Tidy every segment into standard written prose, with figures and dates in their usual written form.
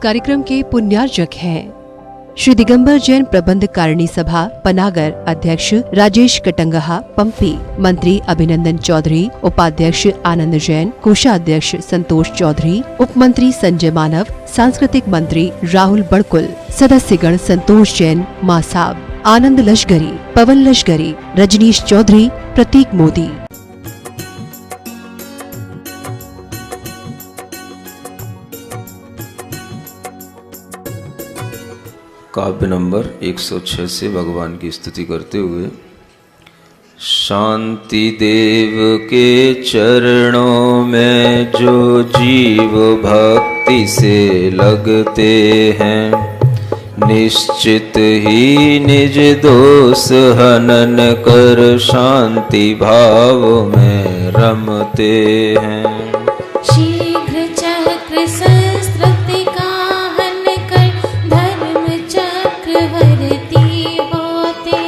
कार्यक्रम के पुण्यार्जक हैं श्री दिगंबर जैन प्रबंध कारिणी सभा पनागर अध्यक्ष राजेश कटंगहा पंपी, मंत्री अभिनंदन चौधरी, उपाध्यक्ष आनंद जैन, कोषाध्यक्ष संतोष चौधरी, उप मंत्री संजय मानव, सांस्कृतिक मंत्री राहुल बड़कुल, सदस्यगण संतोष जैन, मासाब, आनंद लश्करी, पवन लश्करी, रजनीश चौधरी, प्रतीक मोदी। काव्य नंबर 106 से भगवान की स्तुति करते हुए। शांति देव के चरणों में जो जीव भक्ति से लगते हैं, निश्चित ही निज दोष हनन कर शांति भाव में रमते हैं। शीघ्र चक्र संस्कृति का हन कर धर्म चक्रवर्ती होते,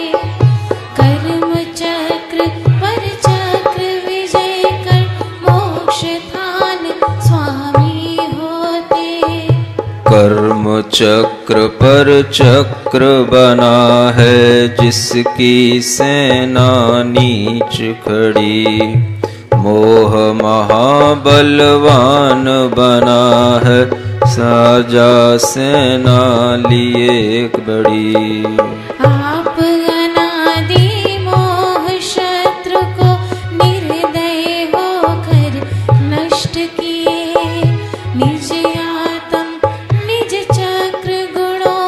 कर्म चक्र पर चक्र विजय कर मोक्ष थान स्वामी होते। कर्म चक्र पर चक्र बना है जिसकी सेना नीच खड़ी, मोह महाबलवान बना है साजा सेना लिए एक बड़ी। आप अनादि मोह शत्रु को निर्दय होकर नष्ट किए, निज आत्म निज चक्र गुणों।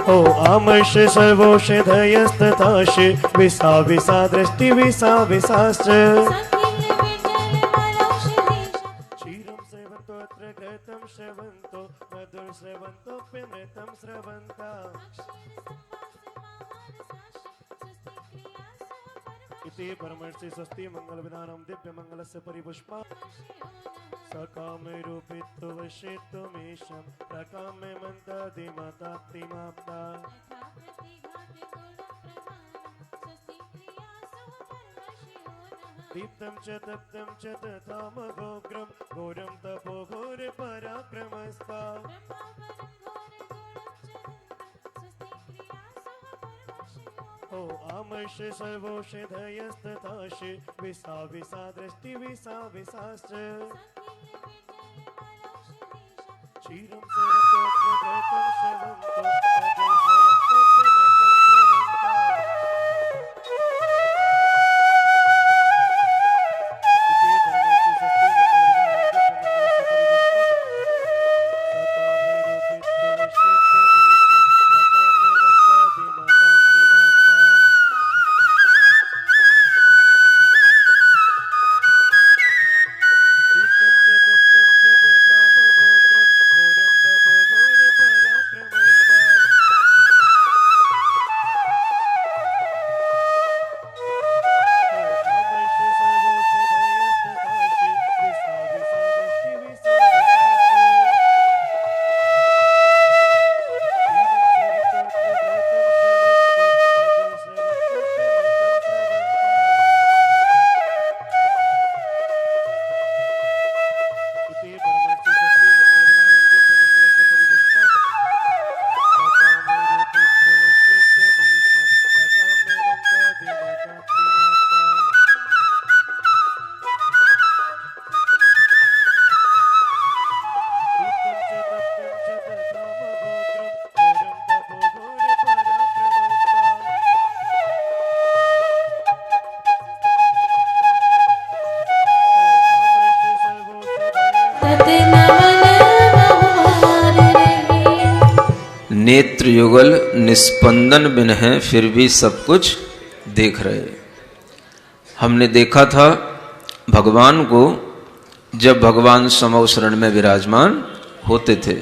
ओ आमर्ष सर्वोषधयस्तथाश विसा विसा दृष्टि विसा विशास्त्र। क्षीरं सेवन्तो अत्र घृतं श्रवन्तो मधुर श्रवन्तो पिनृतं श्रवन्ता। इति परमर्षि स्वस्ति मंगल विधानम दिव्य मंगलस्य परिपुष्पा। सकाम रूपित वशितुमेशं प्रकाम मंतादि माताप्तिमाप्ता। दीप्तं च तप्तं च तथामघोग्रं घोरं तपो घोर पराक्रमस्ता। ओ आमर्ष सर्वोषधयस्तथाश विसा विसा दृष्टि विसा विशास्त्र। क्षीरं सेवन्तो अत्र घृतं श्रवन्तो मधुर श्रवन्तो पिनृतं श्रवन्ता। इति परमर्षि स्वस्ति मंगल विधानम दिव्य मंगलस्य परिपुष्पा। सकाम रूपित वशितुमेशं प्रकाम मंतादि माताप्तिमाप्ता। दीप्तं च तप्तं च तथामघोग्रं घोरं तपो घोर पराक्रमस्ता। आमर्ष सर्वोषधयस्तथाश विसा विसा दृष्टि विसा विशास्त्र। क्षीरं सेवन्तो अत्र घृतं श्रवन्तो मधुर श्रवन्तो पिनृतं श्रवन्ता। इति परमर्षि स्वस्ति मंगल विधानम दिव्य मंगलस्य परिपुष्पा। सकाम रूपित वशितुमेशं प्रकाम मंतादि माताप्तिमाप्ता। दीप्तं च तप्तं च तथामघोग्रं घोरं तपो घोर पराक्रमस्ता। आमर्ष सर्वोषधयस्तथाश तत् नमन बहुहार रहे। नेत्र युगल निस्पंदन बिन है फिर भी सब कुछ देख रहे। हमने देखा था भगवान को जब भगवान समौशरण में विराजमान होते थे,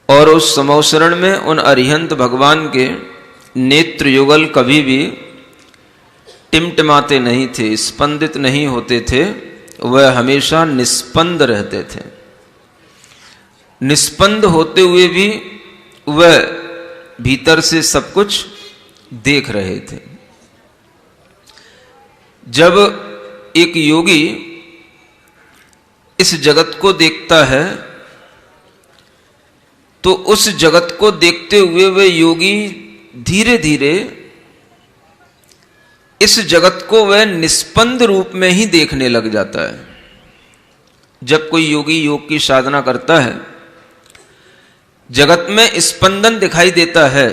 और उस समौशरण में उन अरिहंत भगवान के नेत्र युगल कभी भी टिमटिमाते नहीं थे, स्पंदित नहीं होते थे, वह हमेशा निस्पंद रहते थे। निस्पंद होते हुए भी वह भीतर से सब कुछ देख रहे थे। जब एक योगी इस जगत को देखता है तो उस जगत को देखते हुए वह योगी धीरे धीरे इस जगत को वह निस्पंद रूप में ही देखने लग जाता है। जब कोई योगी योग की साधना करता है, जगत में स्पंदन दिखाई देता है,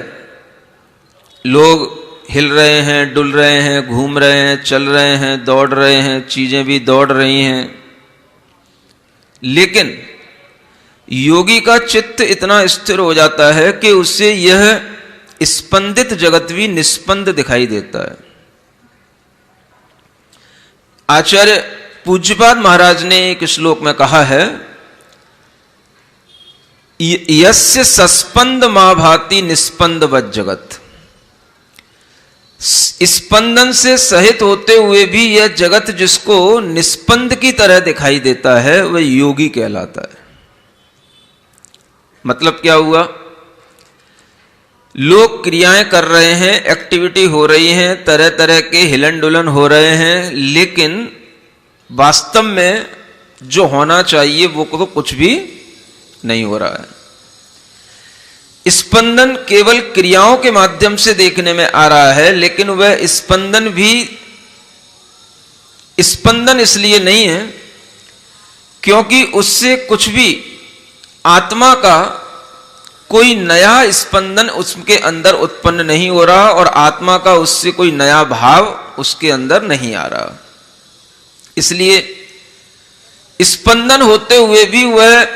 लोग हिल रहे हैं, डुल रहे हैं, घूम रहे हैं, चल रहे हैं, दौड़ रहे हैं, चीजें भी दौड़ रही हैं, लेकिन योगी का चित्त इतना स्थिर हो जाता है कि उससे यह स्पंदित जगत भी निस्पंद दिखाई देता है। आचार्य पूज्यपाद महाराज ने एक श्लोक में कहा है, यस्य सस्पंद मा भाति निस्पंद वद जगत। स्पंदन से सहित होते हुए भी यह जगत जिसको निस्पंद की तरह दिखाई देता है वह योगी कहलाता है। मतलब क्या हुआ? लोग क्रियाएं कर रहे हैं, एक्टिविटी हो रही है, तरह तरह के हिलन डुलन हो रहे हैं, लेकिन वास्तव में जो होना चाहिए वो तो कुछ भी नहीं हो रहा है। स्पंदन केवल क्रियाओं के माध्यम से देखने में आ रहा है, लेकिन वह स्पंदन भी स्पंदन इसलिए नहीं है क्योंकि उससे कुछ भी आत्मा का कोई नया स्पंदन उसके अंदर उत्पन्न नहीं हो रहा और आत्मा का उससे कोई नया भाव उसके अंदर नहीं आ रहा। इसलिए स्पंदन होते हुए भी वह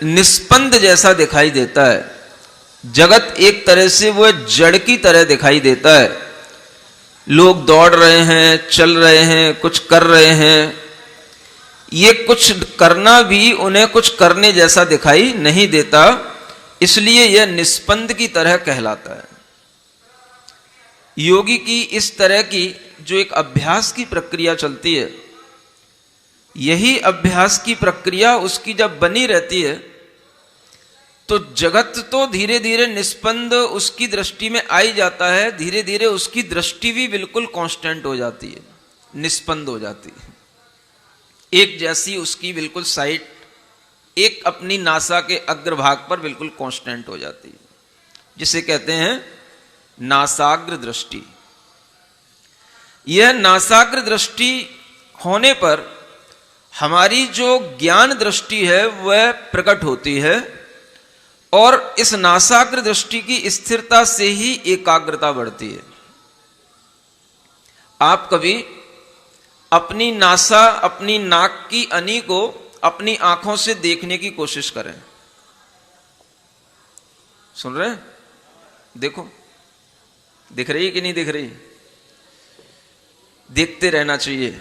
निस्पंद जैसा दिखाई देता है। जगत एक तरह से वह जड़ की तरह दिखाई देता है। लोग दौड़ रहे हैं, चल रहे हैं, कुछ कर रहे हैं, ये कुछ करना भी उन्हें कुछ करने जैसा दिखाई नहीं देता, इसलिए यह निस्पंद की तरह कहलाता है। योगी की इस तरह की जो एक अभ्यास की प्रक्रिया चलती है, यही अभ्यास की प्रक्रिया उसकी जब बनी रहती है तो जगत तो धीरे धीरे निस्पंद उसकी दृष्टि में आई जाता है, धीरे धीरे उसकी दृष्टि भी बिल्कुल कांस्टेंट हो जाती है, निस्पंद हो जाती है। एक जैसी उसकी बिल्कुल साइट एक अपनी नासा के अग्रभाग पर बिल्कुल कांस्टेंट हो जाती है, जिसे कहते हैं नासाग्र दृष्टि। यह नासाग्र दृष्टि होने पर हमारी जो ज्ञान दृष्टि है वह प्रकट होती है और इस नासाग्र दृष्टि की स्थिरता से ही एकाग्रता बढ़ती है। आप कभी अपनी नासा, अपनी नाक की अनी को अपनी आंखों से देखने की कोशिश करें। सुन रहे हैं? देखो, दिख रही है कि नहीं दिख रही? देखते रहना चाहिए।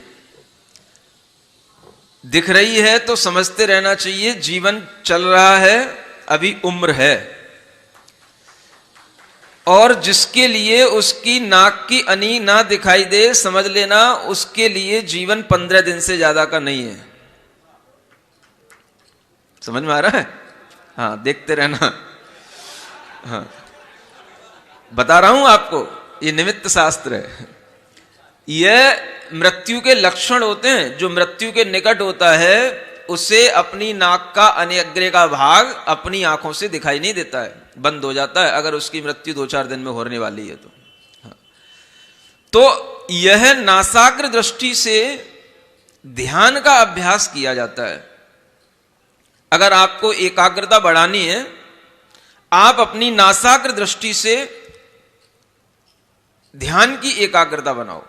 दिख रही है तो समझते रहना चाहिए, जीवन चल रहा है, अभी उम्र है। और जिसके लिए उसकी नाक की अनी ना दिखाई दे, समझ लेना उसके लिए जीवन 15 दिन से ज्यादा का नहीं है। समझ में आ रहा है? हाँ, देखते रहना। हाँ, बता रहा हूं आपको, ये निमित्त शास्त्र है। यह मृत्यु के लक्षण होते हैं। जो मृत्यु के निकट होता है उसे अपनी नाक का अनेग्रे का भाग अपनी आंखों से दिखाई नहीं देता है, बंद हो जाता है, अगर उसकी मृत्यु 2-4 दिन में होने वाली है तो। हाँ। तो यह नासाग्र दृष्टि से ध्यान का अभ्यास किया जाता है। अगर आपको एकाग्रता बढ़ानी है, आप अपनी नासाग्र दृष्टि से ध्यान की एकाग्रता बनाओ।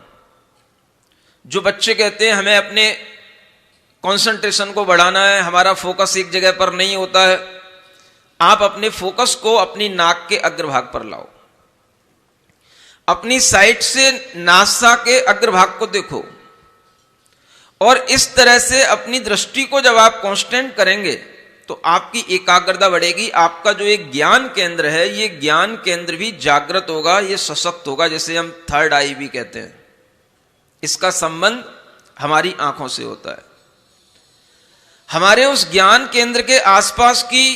जो बच्चे कहते हैं हमें अपने कंसंट्रेशन को बढ़ाना है, हमारा फोकस एक जगह पर नहीं होता है, आप अपने फोकस को अपनी नाक के अग्रभाग पर लाओ। अपनी साइड से नासा के अग्रभाग को देखो और इस तरह से अपनी दृष्टि को जब आप कांस्टेंट करेंगे तो आपकी एकाग्रता बढ़ेगी। आपका जो एक ज्ञान केंद्र है, ये ज्ञान केंद्र भी जागृत होगा, ये सशक्त होगा, जिसे हम थर्ड आई भी कहते हैं। इसका संबंध हमारी आंखों से होता है। हमारे उस ज्ञान केंद्र के आसपास की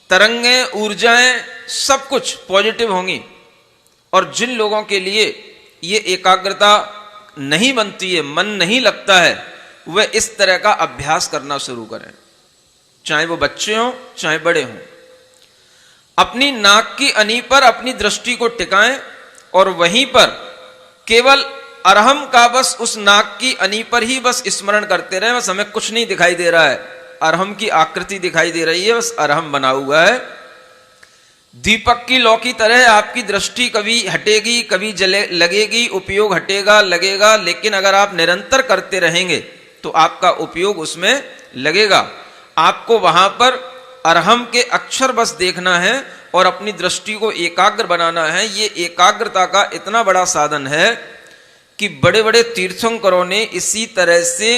तरंगें, ऊर्जाएं, सब कुछ पॉजिटिव होंगी। और जिन लोगों के लिए ये एकाग्रता नहीं बनती है, मन नहीं लगता है, वे इस तरह का अभ्यास करना शुरू करें, चाहे वो बच्चे हों चाहे बड़े हों। अपनी नाक की अनी पर अपनी दृष्टि को टिकाएं और वहीं पर केवल अरहम का बस उस नाक की अनी पर ही बस स्मरण करते रहे। बस हमें कुछ नहीं दिखाई दे रहा है, अरहम की आकृति दिखाई दे रही है, बस अरहम बना हुआ है। दीपक की लौ की तरह आपकी दृष्टि कभी हटेगी कभी जले लगेगी, उपयोग हटेगा लगेगा, लेकिन अगर आप निरंतर करते रहेंगे तो आपका उपयोग उसमें लगेगा। आपको वहां पर अरहम के अक्षर बस देखना है और अपनी दृष्टि को एकाग्र बनाना है। ये एकाग्रता का इतना बड़ा साधन है कि बड़े बड़े तीर्थंकरों ने इसी तरह से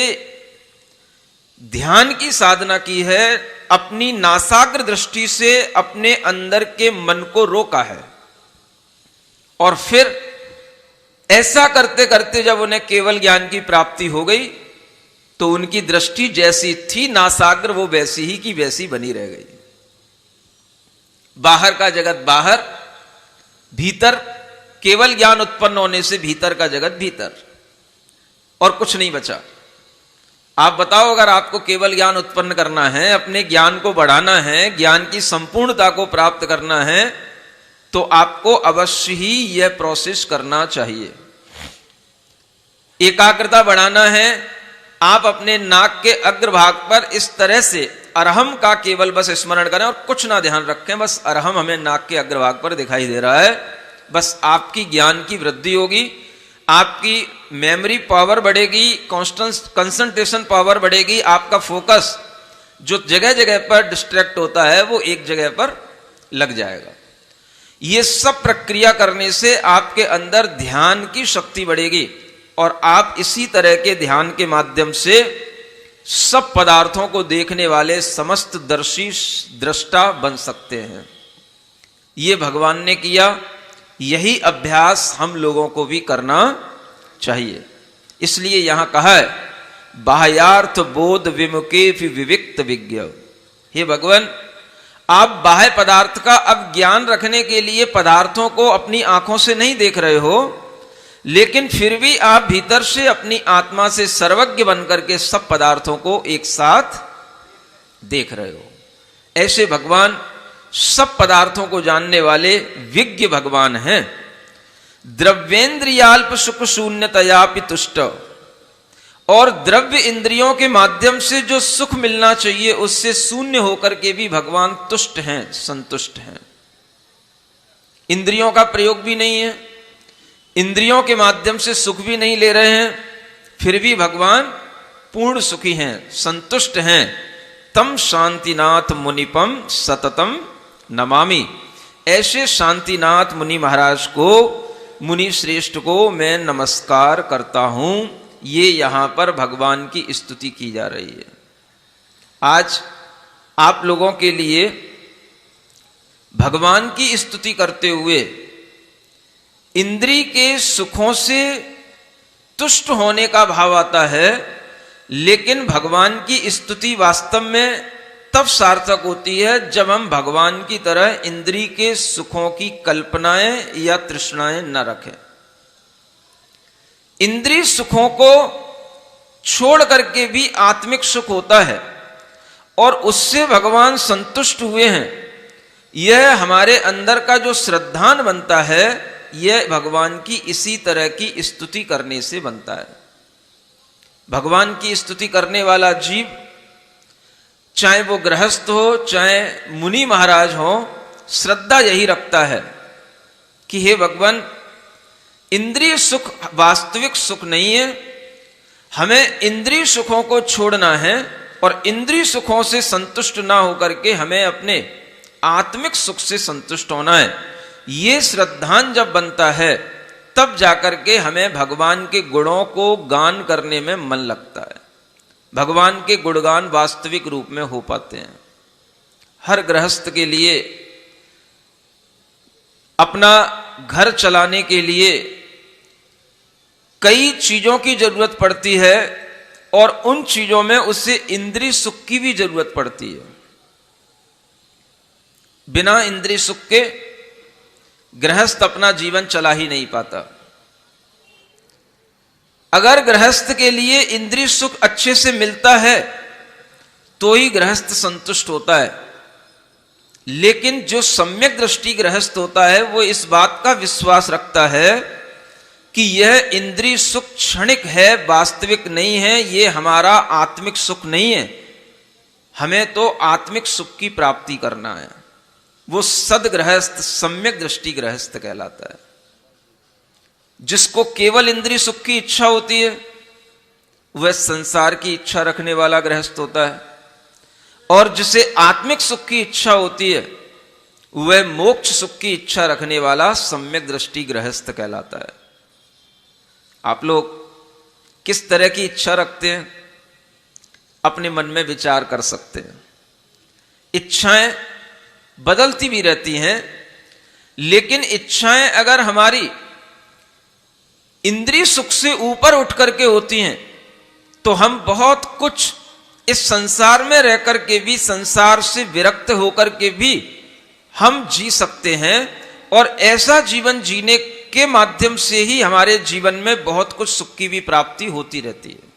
ध्यान की साधना की है, अपनी नासाग्र दृष्टि से अपने अंदर के मन को रोका है और फिर ऐसा करते करते जब उन्हें केवल ज्ञान की प्राप्ति हो गई तो उनकी दृष्टि जैसी थी नासाग्र वो वैसी ही की वैसी बनी रह गई। बाहर का जगत बाहर, भीतर केवल ज्ञान उत्पन्न होने से भीतर का जगत भीतर, और कुछ नहीं बचा। आप बताओ, अगर आपको केवल ज्ञान उत्पन्न करना है, अपने ज्ञान को बढ़ाना है, ज्ञान की संपूर्णता को प्राप्त करना है, तो आपको अवश्य ही यह प्रोसेस करना चाहिए। एकाग्रता बढ़ाना है, आप अपने नाक के अग्रभाग पर इस तरह से अरहम का केवल बस स्मरण करें और कुछ ना ध्यान रखें, बस अरहम हमें नाक के अग्रभाग पर दिखाई दे रहा है। बस आपकी ज्ञान की वृद्धि होगी, आपकी मेमोरी पावर बढ़ेगी, कंसंट्रेशन पावर बढ़ेगी, आपका फोकस जो जगह जगह पर डिस्ट्रैक्ट होता है वो एक जगह पर लग जाएगा। ये सब प्रक्रिया करने से आपके अंदर ध्यान की शक्ति बढ़ेगी और आप इसी तरह के ध्यान के माध्यम से सब पदार्थों को देखने वाले समस्त दर्शी दृष्टा बन सकते हैं। ये भगवान ने किया, यही अभ्यास हम लोगों को भी करना चाहिए। इसलिए यहां कहा है बाह्यार्थ बोध विमुखे विविक्त विज्ञ। हे भगवान, आप बाह्य पदार्थ का अब ज्ञान रखने के लिए पदार्थों को अपनी आंखों से नहीं देख रहे हो, लेकिन फिर भी आप भीतर से अपनी आत्मा से सर्वज्ञ बनकर के सब पदार्थों को एक साथ देख रहे हो। ऐसे भगवान सब पदार्थों को जानने वाले विज्ञ भगवान हैं। द्रव्येन्द्रियाल्प सुख शून्यतयापि तुष्ट, और द्रव्य इंद्रियों के माध्यम से जो सुख मिलना चाहिए उससे शून्य होकर के भी भगवान तुष्ट हैं, संतुष्ट हैं। इंद्रियों का प्रयोग भी नहीं है, इंद्रियों के माध्यम से सुख भी नहीं ले रहे हैं, फिर भी भगवान पूर्ण सुखी हैं, संतुष्ट हैं। तम शांतिनाथ मुनिपम सततम नमामि। ऐसे शांतिनाथ मुनि महाराज को, मुनि श्रेष्ठ को मैं नमस्कार करता हूं। ये यहां पर भगवान की स्तुति की जा रही है। आज आप लोगों के लिए भगवान की स्तुति करते हुए इंद्रिय के सुखों से तुष्ट होने का भाव आता है, लेकिन भगवान की स्तुति वास्तव में तब सार्थक होती है जब हम भगवान की तरह इंद्रिय के सुखों की कल्पनाएं या तृष्णाएं न रखें। इंद्रिय सुखों को छोड़ करके भी आत्मिक सुख होता है और उससे भगवान संतुष्ट हुए हैं। यह हमारे अंदर का जो श्रद्धान बनता है, यह भगवान की इसी तरह की स्तुति करने से बनता है। भगवान की स्तुति करने वाला जीव, चाहे वो गृहस्थ हो चाहे मुनि महाराज हो, श्रद्धा यही रखता है कि हे भगवान, इंद्रिय सुख वास्तविक सुख नहीं है, हमें इंद्रिय सुखों को छोड़ना है और इंद्रिय सुखों से संतुष्ट ना होकर के हमें अपने आत्मिक सुख से संतुष्ट होना है। ये श्रद्धान जब बनता है तब जाकर के हमें भगवान के गुणों को गान करने में मन लगता है, भगवान के गुणगान वास्तविक रूप में हो पाते हैं। हर गृहस्थ के लिए अपना घर चलाने के लिए कई चीजों की जरूरत पड़ती है और उन चीजों में उसे इंद्रिय सुख की भी जरूरत पड़ती है। बिना इंद्रिय सुख के गृहस्थ अपना जीवन चला ही नहीं पाता। अगर गृहस्थ के लिए इंद्रिय सुख अच्छे से मिलता है तो ही गृहस्थ संतुष्ट होता है। लेकिन जो सम्यक दृष्टि गृहस्थ होता है वो इस बात का विश्वास रखता है कि यह इंद्रिय सुख क्षणिक है, वास्तविक नहीं है, ये हमारा आत्मिक सुख नहीं है, हमें तो आत्मिक सुख की प्राप्ति करना है। वो सदगृहस्थ सम्यक दृष्टि गृहस्थ कहलाता है। जिसको केवल इंद्रिय सुख की इच्छा होती है वह संसार की इच्छा रखने वाला गृहस्थ होता है, और जिसे आत्मिक सुख की इच्छा होती है वह मोक्ष सुख की इच्छा रखने वाला सम्यक दृष्टि गृहस्थ कहलाता है। आप लोग किस तरह की इच्छा रखते हैं अपने मन में विचार कर सकते हैं। इच्छाएं बदलती भी रहती हैं, लेकिन इच्छाएं अगर हमारी इंद्रिय सुख से ऊपर उठ करके होती हैं तो हम बहुत कुछ इस संसार में रह करके भी, संसार से विरक्त होकर के भी हम जी सकते हैं, और ऐसा जीवन जीने के माध्यम से ही हमारे जीवन में बहुत कुछ सुख की भी प्राप्ति होती रहती है।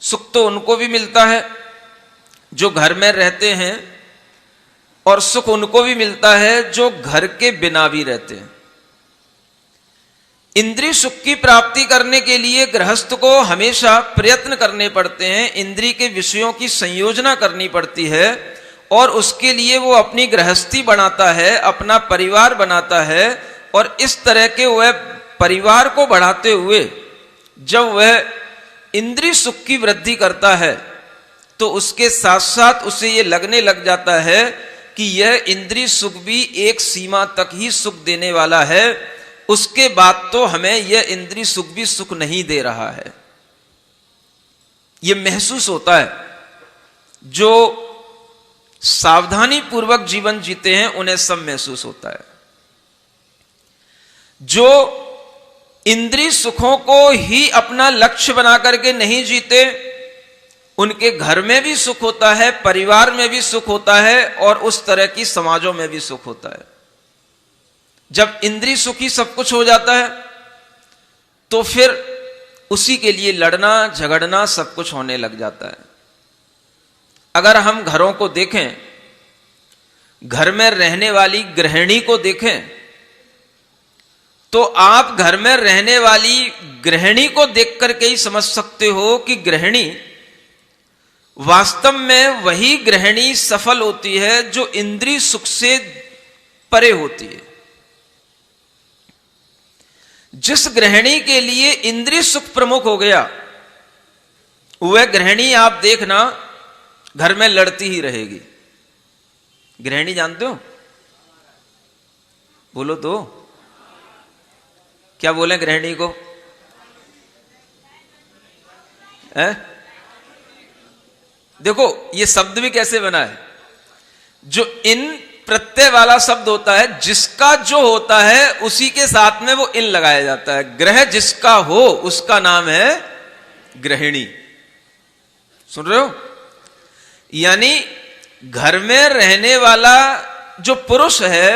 सुख तो उनको भी मिलता है जो घर में रहते हैं, और सुख उनको भी मिलता है जो घर के बिना भी रहते हैं। इंद्रिय सुख की प्राप्ति करने के लिए गृहस्थ को हमेशा प्रयत्न करने पड़ते हैं, इंद्रिय के विषयों की संयोजना करनी पड़ती है, और उसके लिए वो अपनी गृहस्थी बनाता है, अपना परिवार बनाता है, और इस तरह के वह परिवार को बढ़ाते हुए जब वह इंद्रिय सुख की वृद्धि करता है तो उसके साथ साथ उसे ये लगने लग जाता है कि यह इंद्रिय सुख भी एक सीमा तक ही सुख देने वाला है, उसके बाद तो हमें यह इंद्रिय सुख भी सुख नहीं दे रहा है। यह महसूस होता है। जो सावधानी पूर्वक जीवन जीते हैं उन्हें सब महसूस होता है। जो इंद्रिय सुखों को ही अपना लक्ष्य बना करके नहीं जीते, उनके घर में भी सुख होता है, परिवार में भी सुख होता है, और उस तरह की समाजों में भी सुख होता है। जब इंद्रिय सुख ही सब कुछ हो जाता है तो फिर उसी के लिए लड़ना झगड़ना सब कुछ होने लग जाता है। अगर हम घरों को देखें, घर में रहने वाली गृहिणी को देखें, तो आप घर में रहने वाली गृहिणी को देख करके ही समझ सकते हो कि गृहिणी वास्तव में वही गृहिणी सफल होती है जो इंद्रिय सुख से परे होती है। जिस गृहिणी के लिए इंद्रिय सुख प्रमुख हो गया, वह गृहिणी आप देखना घर में लड़ती ही रहेगी। गृहिणी जानते हो? बोलो तो, क्या बोले गृहिणी को? देखो ये शब्द भी कैसे बना है। जो इन प्रत्यय वाला शब्द होता है, जिसका जो होता है उसी के साथ में वो इन लगाया जाता है। ग्रह जिसका हो उसका नाम है गृहिणी। सुन रहे हो? यानी घर में रहने वाला जो पुरुष है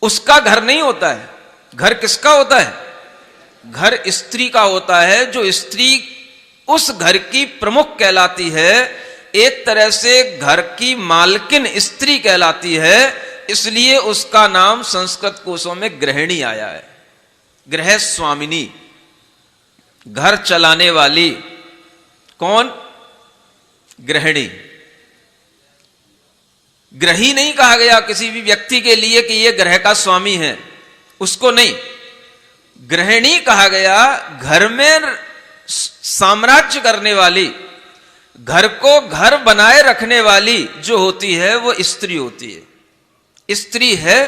उसका घर नहीं होता है। घर किसका होता है? घर स्त्री का होता है। जो स्त्री उस घर की प्रमुख कहलाती है, एक तरह से घर की मालकिन स्त्री कहलाती है, इसलिए उसका नाम संस्कृत कोशों में गृहिणी आया है। गृह स्वामिनी, घर चलाने वाली। कौन? गृहिणी। ग्रही नहीं कहा गया किसी भी व्यक्ति के लिए कि यह ग्रह का स्वामी है, उसको नहीं। गृहिणी कहा गया घर में साम्राज्य करने वाली, घर को घर बनाए रखने वाली जो होती है वो स्त्री होती है। स्त्री है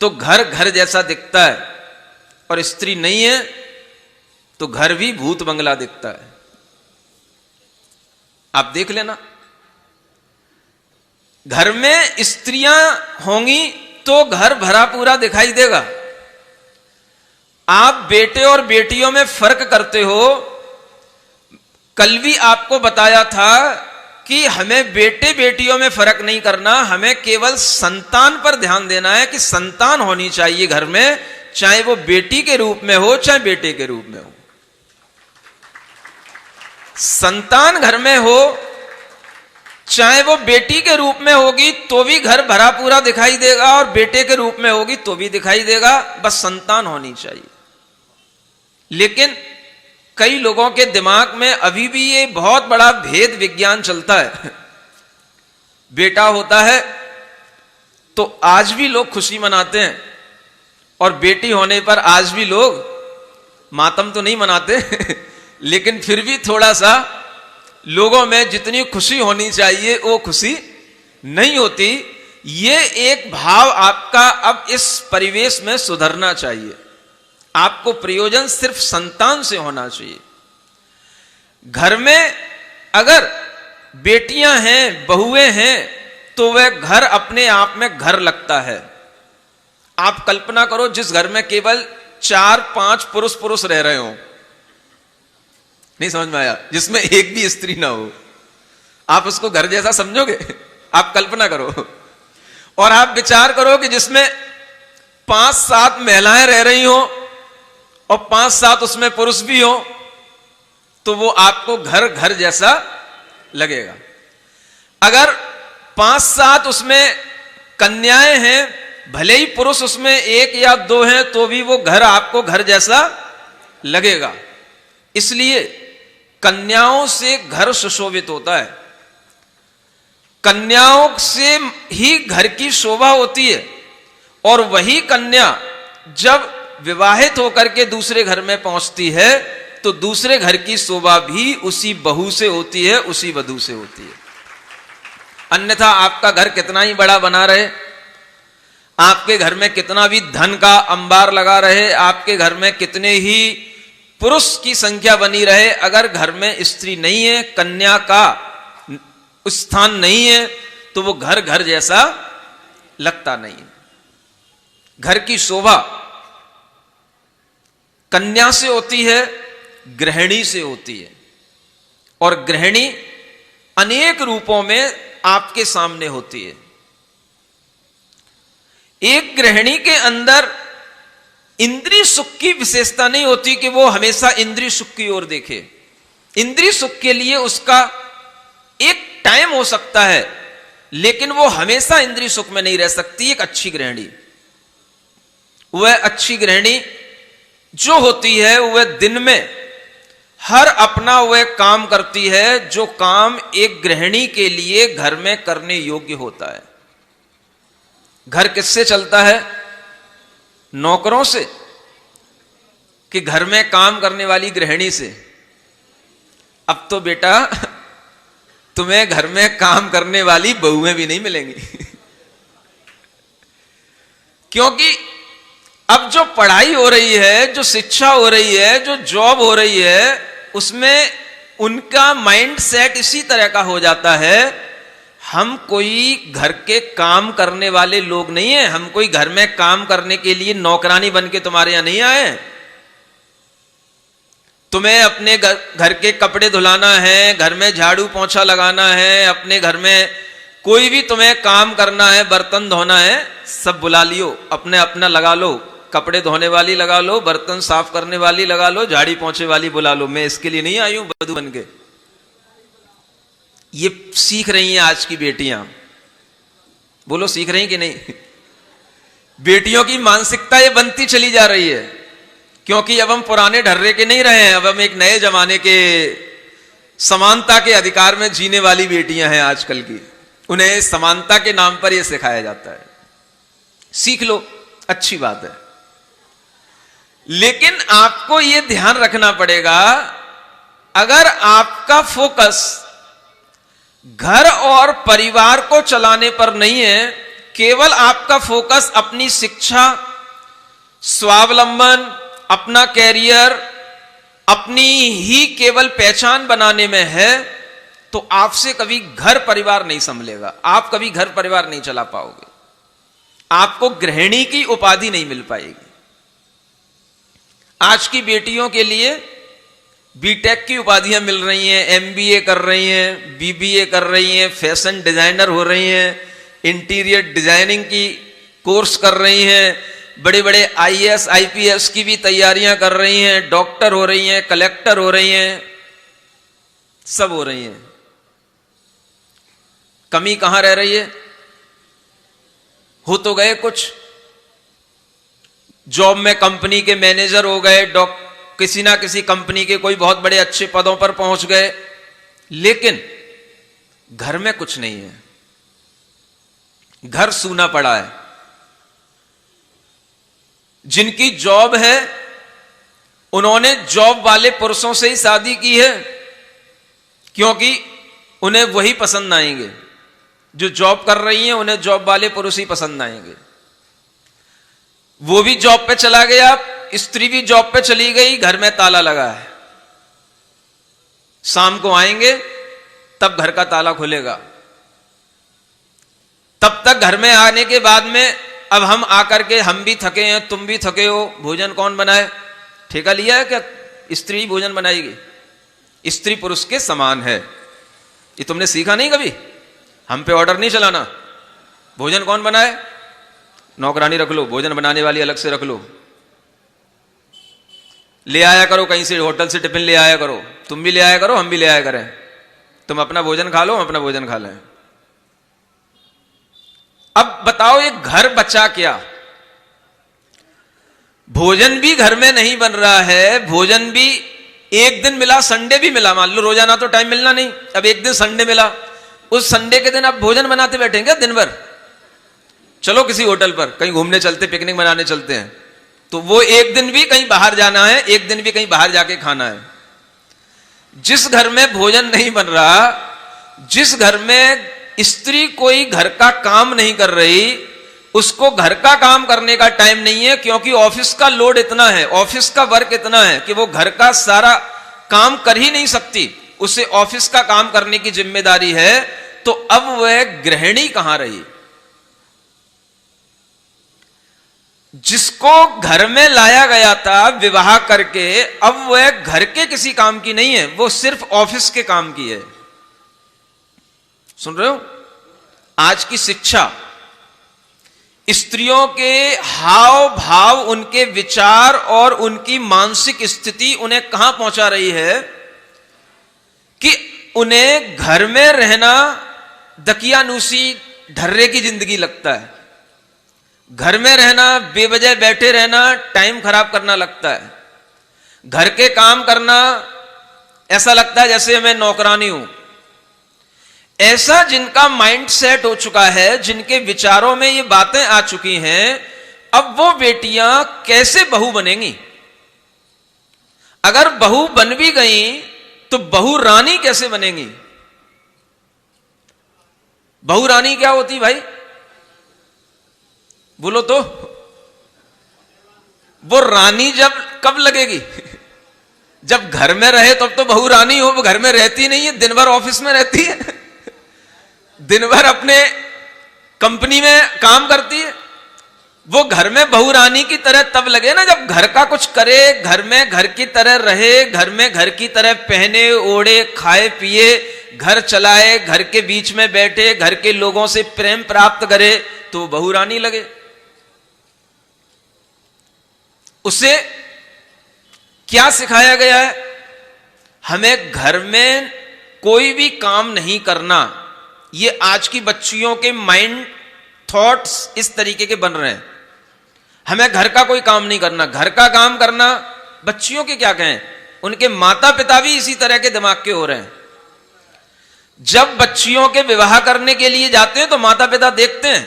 तो घर घर जैसा दिखता है, और स्त्री नहीं है तो घर भी भूत बंगला दिखता है। आप देख लेना, घर में स्त्रियां होंगी तो घर भरा पूरा दिखाई देगा। आप बेटे और बेटियों में फर्क करते हो। कल भी आपको बताया था कि हमें बेटे बेटियों में फर्क नहीं करना, हमें केवल संतान पर ध्यान देना है कि संतान होनी चाहिए घर में, चाहे वो बेटी के रूप में हो चाहे बेटे के रूप में हो। संतान घर में हो, चाहे वो बेटी के रूप में होगी तो भी घर भरा पूरा दिखाई देगा, और बेटे के रूप में होगी तो भी दिखाई देगा, बस संतान होनी चाहिए। लेकिन कई लोगों के दिमाग में अभी भी ये बहुत बड़ा भेद विज्ञान चलता है। बेटा होता है तो आज भी लोग खुशी मनाते हैं, और बेटी होने पर आज भी लोग मातम तो नहीं मनाते लेकिन फिर भी थोड़ा सा लोगों में जितनी खुशी होनी चाहिए वो खुशी नहीं होती। ये एक भाव आपका अब इस परिवेश में सुधरना चाहिए। आपको प्रयोजन सिर्फ संतान से होना चाहिए। घर में अगर बेटियां हैं, बहुएं हैं, तो वह घर अपने आप में घर लगता है। आप कल्पना करो जिस घर में केवल 4-5 पुरुष रह रहे हो, नहीं समझ में आया, जिसमें एक भी स्त्री ना हो, आप उसको घर जैसा समझोगे? आप कल्पना करो और आप विचार करो कि जिसमें 5-7 महिलाएं रह रही हो और 5-7 उसमें पुरुष भी हो, तो वो आपको घर जैसा लगेगा। अगर 5-7 उसमें कन्याएं हैं, भले ही पुरुष उसमें 1 या 2 हैं, तो भी वो घर आपको घर जैसा लगेगा। इसलिए कन्याओं से घर सुशोभित होता है। कन्याओं से ही घर की शोभा होती है, और वही कन्या जब विवाहित होकर के दूसरे घर में पहुंचती है तो दूसरे घर की शोभा भी उसी बहू से होती है, उसी वधू से होती है। अन्यथा आपका घर कितना ही बड़ा बना रहे, आपके घर में कितना भी धन का अंबार लगा रहे, आपके घर में कितने ही पुरुष की संख्या बनी रहे, अगर घर में स्त्री नहीं है, कन्या का स्थान नहीं है, तो वो घर जैसा लगता नहीं है। घर की शोभा कन्या से होती है, गृहिणी से होती है, और गृहिणी अनेक रूपों में आपके सामने होती है। एक गृहिणी के अंदर इंद्रिय सुख की विशेषता नहीं होती कि वो हमेशा इंद्रिय सुख की ओर देखे। इंद्रिय सुख के लिए उसका एक टाइम हो सकता है, लेकिन वो हमेशा इंद्रिय सुख में नहीं रह सकती। एक अच्छी गृहिणी, वह अच्छी गृहिणी जो होती है वह दिन में हर अपना वह काम करती है जो काम एक गृहिणी के लिए घर में करने योग्य होता है। घर किससे चलता है? नौकरों से, कि घर में काम करने वाली गृहिणी से? अब तो बेटा तुम्हें घर में काम करने वाली बहुएं भी नहीं मिलेंगी क्योंकि अब जो पढ़ाई हो रही है, जो शिक्षा हो रही है, जो जॉब हो रही है, उसमें उनका माइंड सेट इसी तरह का हो जाता है, हम कोई घर के काम करने वाले लोग नहीं हैं, हम कोई घर में काम करने के लिए नौकरानी बन के तुम्हारे यहां नहीं आए। तुम्हें अपने घर के कपड़े धुलाना है, घर में झाड़ू पोंछा लगाना है, अपने घर में कोई भी तुम्हें काम करना है, बर्तन धोना है, सब बुला लियो, अपने अपना लगा लो, कपड़े धोने वाली लगा लो, बर्तन साफ करने वाली लगा लो, झाड़ी पोंछे वाली बुला लो। मैं इसके लिए नहीं आई हूं बधू बन के। ये सीख रही हैं आज की बेटियां। बोलो सीख रही कि नहीं? बेटियों की मानसिकता ये बनती चली जा रही है, क्योंकि अब हम पुराने ढर्रे के नहीं रहे हैं, अब हम एक नए जमाने के समानता के अधिकार में जीने वाली बेटियां हैं आजकल की। उन्हें समानता के नाम पर यह सिखाया जाता है। सीख लो, अच्छी बात है, लेकिन आपको यह ध्यान रखना पड़ेगा, अगर आपका फोकस घर और परिवार को चलाने पर नहीं है, केवल आपका फोकस अपनी शिक्षा, स्वावलंबन, अपना कैरियर, अपनी ही केवल पहचान बनाने में है, तो आपसे कभी घर परिवार नहीं संभलेगा, आप कभी घर परिवार नहीं चला पाओगे, आपको गृहिणी की उपाधि नहीं मिल पाएगी। आज की बेटियों के लिए बीटेक की उपाधियां मिल रही हैं, एमबीए कर रही हैं, बीबीए कर रही हैं, फैशन डिजाइनर हो रही हैं, इंटीरियर डिजाइनिंग की कोर्स कर रही हैं, बड़े बड़े आईएएस आईपीएस की भी तैयारियां कर रही हैं, डॉक्टर हो रही हैं, कलेक्टर हो रही हैं, सब हो रही हैं। कमी कहां रह रही है? हो तो गए कुछ, जॉब में कंपनी के मैनेजर हो गए, किसी ना किसी कंपनी के कोई बहुत बड़े अच्छे पदों पर पहुंच गए, लेकिन घर में कुछ नहीं है, घर सूना पड़ा है। जिनकी जॉब है उन्होंने जॉब वाले पुरुषों से ही शादी की है, क्योंकि उन्हें वही पसंद आएंगे। जो जॉब कर रही हैं उन्हें जॉब वाले पुरुष ही पसंद आएंगे। वो भी जॉब पे चला गया, स्त्री भी जॉब पे चली गई, घर में ताला लगा है। शाम को आएंगे तब घर का ताला खुलेगा। तब तक घर में आने के बाद में अब हम आकर के, हम भी थके हैं, तुम भी थके हो, भोजन कौन बनाए? ठेका लिया है क्या? स्त्री भोजन बनाएगी। स्त्री पुरुष के समान है, ये तुमने सीखा नहीं कभी? हम पे ऑर्डर नहीं चलाना। भोजन कौन बनाए? नौकरानी रख लो, भोजन बनाने वाली अलग से रख लो। ले आया करो कहीं से, होटल से टिफिन ले आया करो, तुम भी ले आया करो, हम भी ले आया करें। तुम अपना भोजन खा लो, हम अपना भोजन खा लें। अब बताओ ये घर बचा क्या? भोजन भी घर में नहीं बन रहा है, भोजन भी एक दिन मिला, संडे भी मिला, मान लो रोजाना तो टाइम मिलना नहीं, अब एक दिन संडे मिला, उस संडे के दिन आप भोजन बनाते बैठेंगे दिन भर? चलो किसी होटल पर कहीं घूमने चलते, पिकनिक मनाने चलते हैं, तो वो एक दिन भी कहीं बाहर जाना है, एक दिन भी कहीं बाहर जाके खाना है। जिस घर में भोजन नहीं बन रहा, जिस घर में स्त्री कोई घर का काम नहीं कर रही, उसको घर का काम करने का टाइम नहीं है, क्योंकि ऑफिस का लोड इतना है, ऑफिस का वर्क इतना है कि वो घर का सारा काम कर ही नहीं सकती, उसे ऑफिस का काम करने की जिम्मेदारी है। तो अब वह गृहिणी कहां रही? जिसको घर में लाया गया था विवाह करके, अब वह घर के किसी काम की नहीं है, वो सिर्फ ऑफिस के काम की है। सुन रहे हो? आज की शिक्षा स्त्रियों के हाव भाव, उनके विचार और उनकी मानसिक स्थिति उन्हें कहां पहुंचा रही है कि उन्हें घर में रहना दकियानूसी ढर्रे की जिंदगी लगता है। घर में रहना, बेवजह बैठे रहना, टाइम खराब करना लगता है। घर के काम करना ऐसा लगता है जैसे मैं नौकरानी हूं। ऐसा जिनका माइंड सेट हो चुका है, जिनके विचारों में ये बातें आ चुकी हैं, अब वो बेटियां कैसे बहू बनेंगी? अगर बहू बन भी गई तो बहू रानी कैसे बनेंगी? बहू रानी क्या होती भाई? बोलो तो। वो रानी जब कब लगेगी? जब घर में रहे तब तो बहू रानी हो। वो घर में रहती नहीं है, दिन भर ऑफिस में रहती है, दिन भर अपने कंपनी में काम करती है। वो घर में बहू रानी की तरह तब लगे ना जब घर का कुछ करे, घर में घर की तरह रहे, घर में घर की तरह पहने ओढ़े, खाए पिए, घर चलाए, घर के बीच में बैठे, घर के लोगों से प्रेम प्राप्त करे, तो बहू रानी लगे। उसे क्या सिखाया गया है? हमें घर में कोई भी काम नहीं करना। ये आज की बच्चियों के माइंड थॉट्स इस तरीके के बन रहे हैं। हमें घर का कोई काम नहीं करना, घर का काम करना। बच्चियों के क्या कहें, उनके माता पिता भी इसी तरह के दिमाग के हो रहे हैं। जब बच्चियों के विवाह करने के लिए जाते हैं तो माता पिता देखते हैं,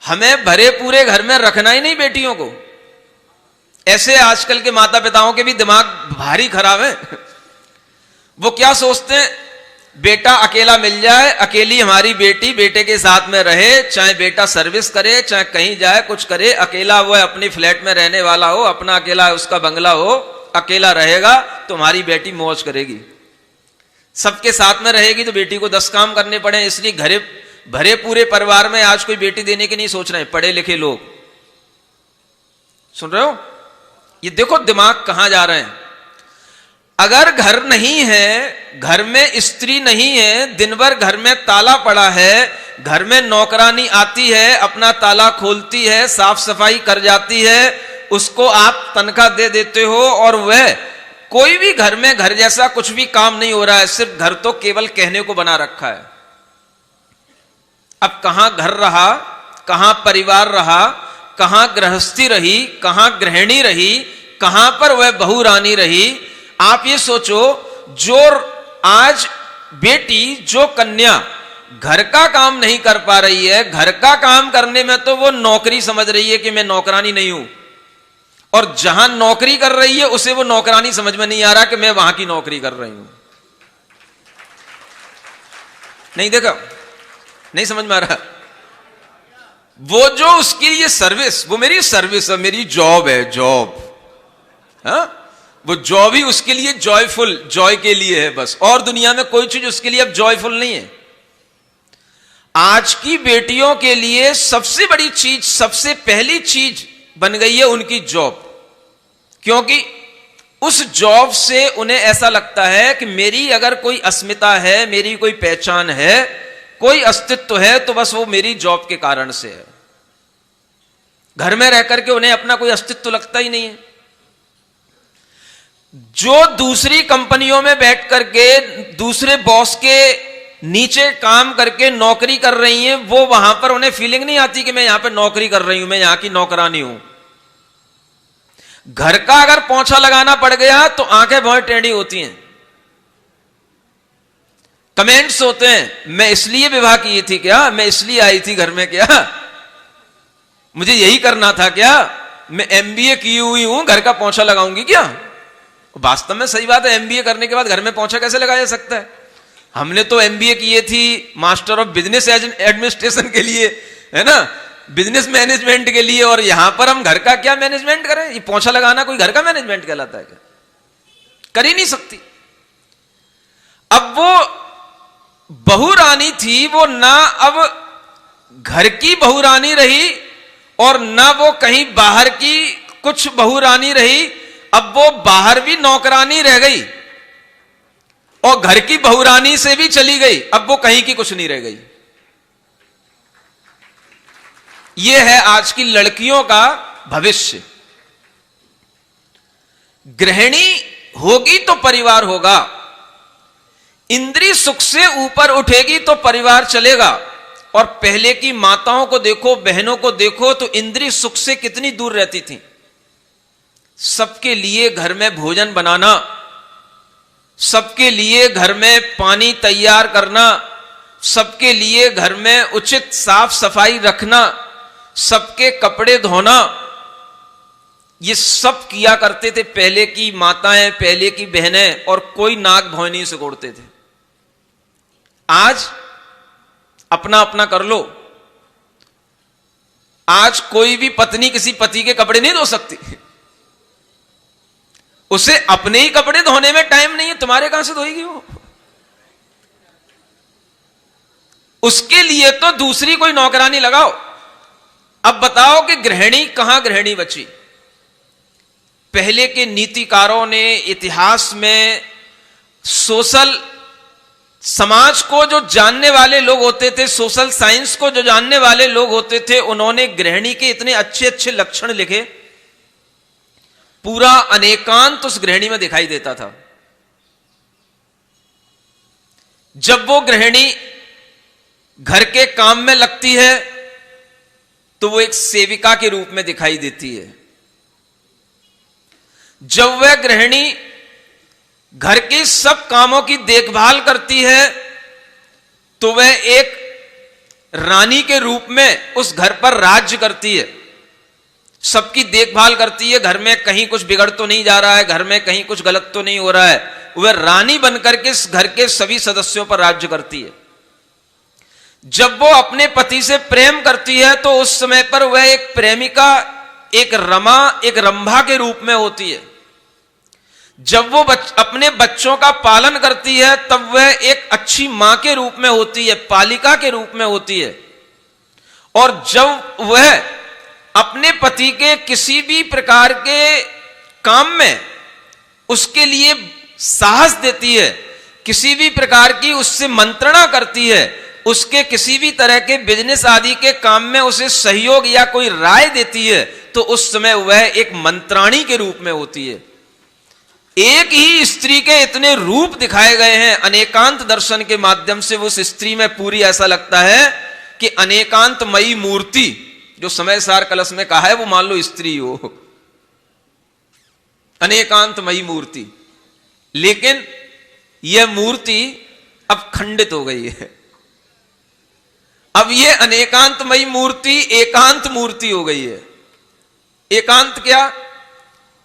हमें भरे पूरे घर में रखना ही नहीं बेटियों को। ऐसे आजकल के माता पिताओं के भी दिमाग भारी खराब है। वो क्या सोचते हैं, बेटा अकेला मिल जाए, अकेली हमारी बेटी बेटे के साथ में रहे, चाहे बेटा सर्विस करे, चाहे कहीं जाए कुछ करे, अकेला वो अपनी फ्लैट में रहने वाला हो, अपना अकेला उसका बंगला हो, अकेला रहेगा तो हमारी बेटी मौज करेगी। सबके साथ में रहेगी तो बेटी को 10 काम करने पड़े। इसलिए घरे भरे पूरे परिवार में आज कोई बेटी देने की नहीं सोच रहे हैं, पढ़े लिखे लोग। सुन रहे हो? ये देखो दिमाग कहां जा रहे हैं। अगर घर नहीं है घर में स्त्री नहीं है, दिन भर घर में ताला पड़ा है, घर में नौकरानी आती है, अपना ताला खोलती है, साफ सफाई कर जाती है, उसको आप तनख्वाह दे देते हो और वह कोई भी घर में घर जैसा कुछ भी काम नहीं हो रहा है, सिर्फ घर तो केवल कहने को बना रखा है। अब कहां घर रहा, कहां परिवार रहा, कहां गृहस्थी रही, कहां गृहिणी रही, कहां पर वह बहू रानी रही। आप ये सोचो, जो आज बेटी, जो कन्या घर का काम नहीं कर पा रही है, घर का काम करने में तो वो नौकरी समझ रही है कि मैं नौकरानी नहीं हूं, और जहां नौकरी कर रही है उसे वो नौकरानी समझ में नहीं आ रहा कि मैं वहां की नौकरी कर रही हूं। नहीं देखा, नहीं समझ में आ रहा। वो जो उसकी ये सर्विस, वो मेरी सर्विस है, मेरी जॉब है, जॉब, हाँ, वो जॉब ही उसके लिए जॉयफुल, जॉय के लिए है बस, और दुनिया में कोई चीज उसके लिए अब जॉयफुल नहीं है। आज की बेटियों के लिए सबसे बड़ी चीज, सबसे पहली चीज बन गई है उनकी जॉब, क्योंकि उस जॉब से उन्हें ऐसा लगता है कि मेरी अगर कोई अस्मिता है, मेरी कोई पहचान है, कोई अस्तित्व है, तो बस वो मेरी जॉब के कारण से है। घर में रह करके उन्हें अपना कोई अस्तित्व लगता ही नहीं है। जो दूसरी कंपनियों में बैठ करके दूसरे बॉस के नीचे काम करके नौकरी कर रही हैं, वो वहां पर उन्हें फीलिंग नहीं आती कि मैं यहां पर नौकरी कर रही हूं, मैं यहां की नौकरानी हूं। घर का अगर पोंछा लगाना पड़ गया तो आंखें बहुत टेढ़ी होती हैं, कमेंट्स होते हैं, मैं इसलिए विवाह की थी क्या, मैं इसलिए आई थी घर में क्या, मुझे यही करना था क्या, मैं एमबीए की हुई हूं, घर का पोंछा लगाऊंगी क्या। वास्तव में सही बात है, एमबीए करने के बाद घर में पोंछा कैसे लगाया जा सकता है। हमने तो एमबीए किए थी मास्टर ऑफ बिजनेस एडमिनिस्ट्रेशन के लिए, है ना, बिजनेस मैनेजमेंट के लिए, और यहां पर हम घर का क्या मैनेजमेंट करें। ये पोंछा लगाना कोई घर का मैनेजमेंट कहलाता है क्या, कर ही नहीं सकती। अब वो बहू रानी थी, वो ना अब घर की बहू रानी रही और ना वो कहीं बाहर की कुछ बहू रानी रही, अब वो बाहर भी नौकरानी रह गई और घर की बहुरानी से भी चली गई, अब वो कहीं की कुछ नहीं रह गई। यह है आज की लड़कियों का भविष्य। गृहिणी होगी तो परिवार होगा, इंद्रिय सुख से ऊपर उठेगी तो परिवार चलेगा। और पहले की माताओं को देखो, बहनों को देखो, तो इंद्रिय सुख से कितनी दूर रहती थी। सबके लिए घर में भोजन बनाना, सबके लिए घर में पानी तैयार करना, सबके लिए घर में उचित साफ सफाई रखना, सबके कपड़े धोना, ये सब किया करते थे पहले की माताएं, पहले की बहनें, और कोई नाक भौं नहीं सिकोड़ते थे। आज अपना अपना कर लो। आज कोई भी पत्नी किसी पति के कपड़े नहीं धो सकती, उसे अपने ही कपड़े धोने में टाइम नहीं है, तुम्हारे कहां से धोएगी वो। उसके लिए तो दूसरी कोई नौकरानी लगाओ। अब बताओ कि गृहिणी कहां गृहिणी बची। पहले के नीतिकारों ने इतिहास में सोशल समाज को जो जानने वाले लोग होते थे, सोशल साइंस को जो जानने वाले लोग होते थे, उन्होंने गृहिणी के इतने अच्छे अच्छे लक्षण लिखे, पूरा अनेकांत उस गृहिणी में दिखाई देता था। जब वो गृहिणी घर के काम में लगती है तो वो एक सेविका के रूप में दिखाई देती है। जब वह गृहिणी घर के सब कामों की देखभाल करती है तो वह एक रानी के रूप में उस घर पर राज्य करती है, सबकी देखभाल करती है। घर में कहीं कुछ बिगड़ तो नहीं जा रहा है, घर में कहीं कुछ गलत तो नहीं हो रहा है, वह रानी बनकर के इस घर के सभी सदस्यों पर राज्य करती है। जब वो अपने पति से प्रेम करती है तो उस समय पर वह एक प्रेमिका, एक रमा, एक रंभा के रूप में होती है। जब वो अपने बच्चों का पालन करती है तब वह एक अच्छी मां के रूप में होती है, पालिका के रूप में होती है। और जब वह अपने पति के किसी भी प्रकार के काम में उसके लिए साहस देती है किसी भी प्रकार की उससे मंत्रणा करती है, उसके किसी भी तरह के बिजनेस आदि के काम में उसे सहयोग या कोई राय देती है, तो उस समय वह एक मंत्राणी के रूप में होती है। एक ही स्त्री के इतने रूप दिखाए गए हैं अनेकांत दर्शन के माध्यम से, उस स्त्री में पूरी ऐसा लगता है कि अनेकांतमयी मूर्ति, जो समय सार कलश में कहा है वो मान लो स्त्री हो, अनेकांतमयी मूर्ति। लेकिन यह मूर्ति अब खंडित हो गई है। अब यह अनेकांतमयी मूर्ति एकांत मूर्ति हो गई है। एकांत क्या?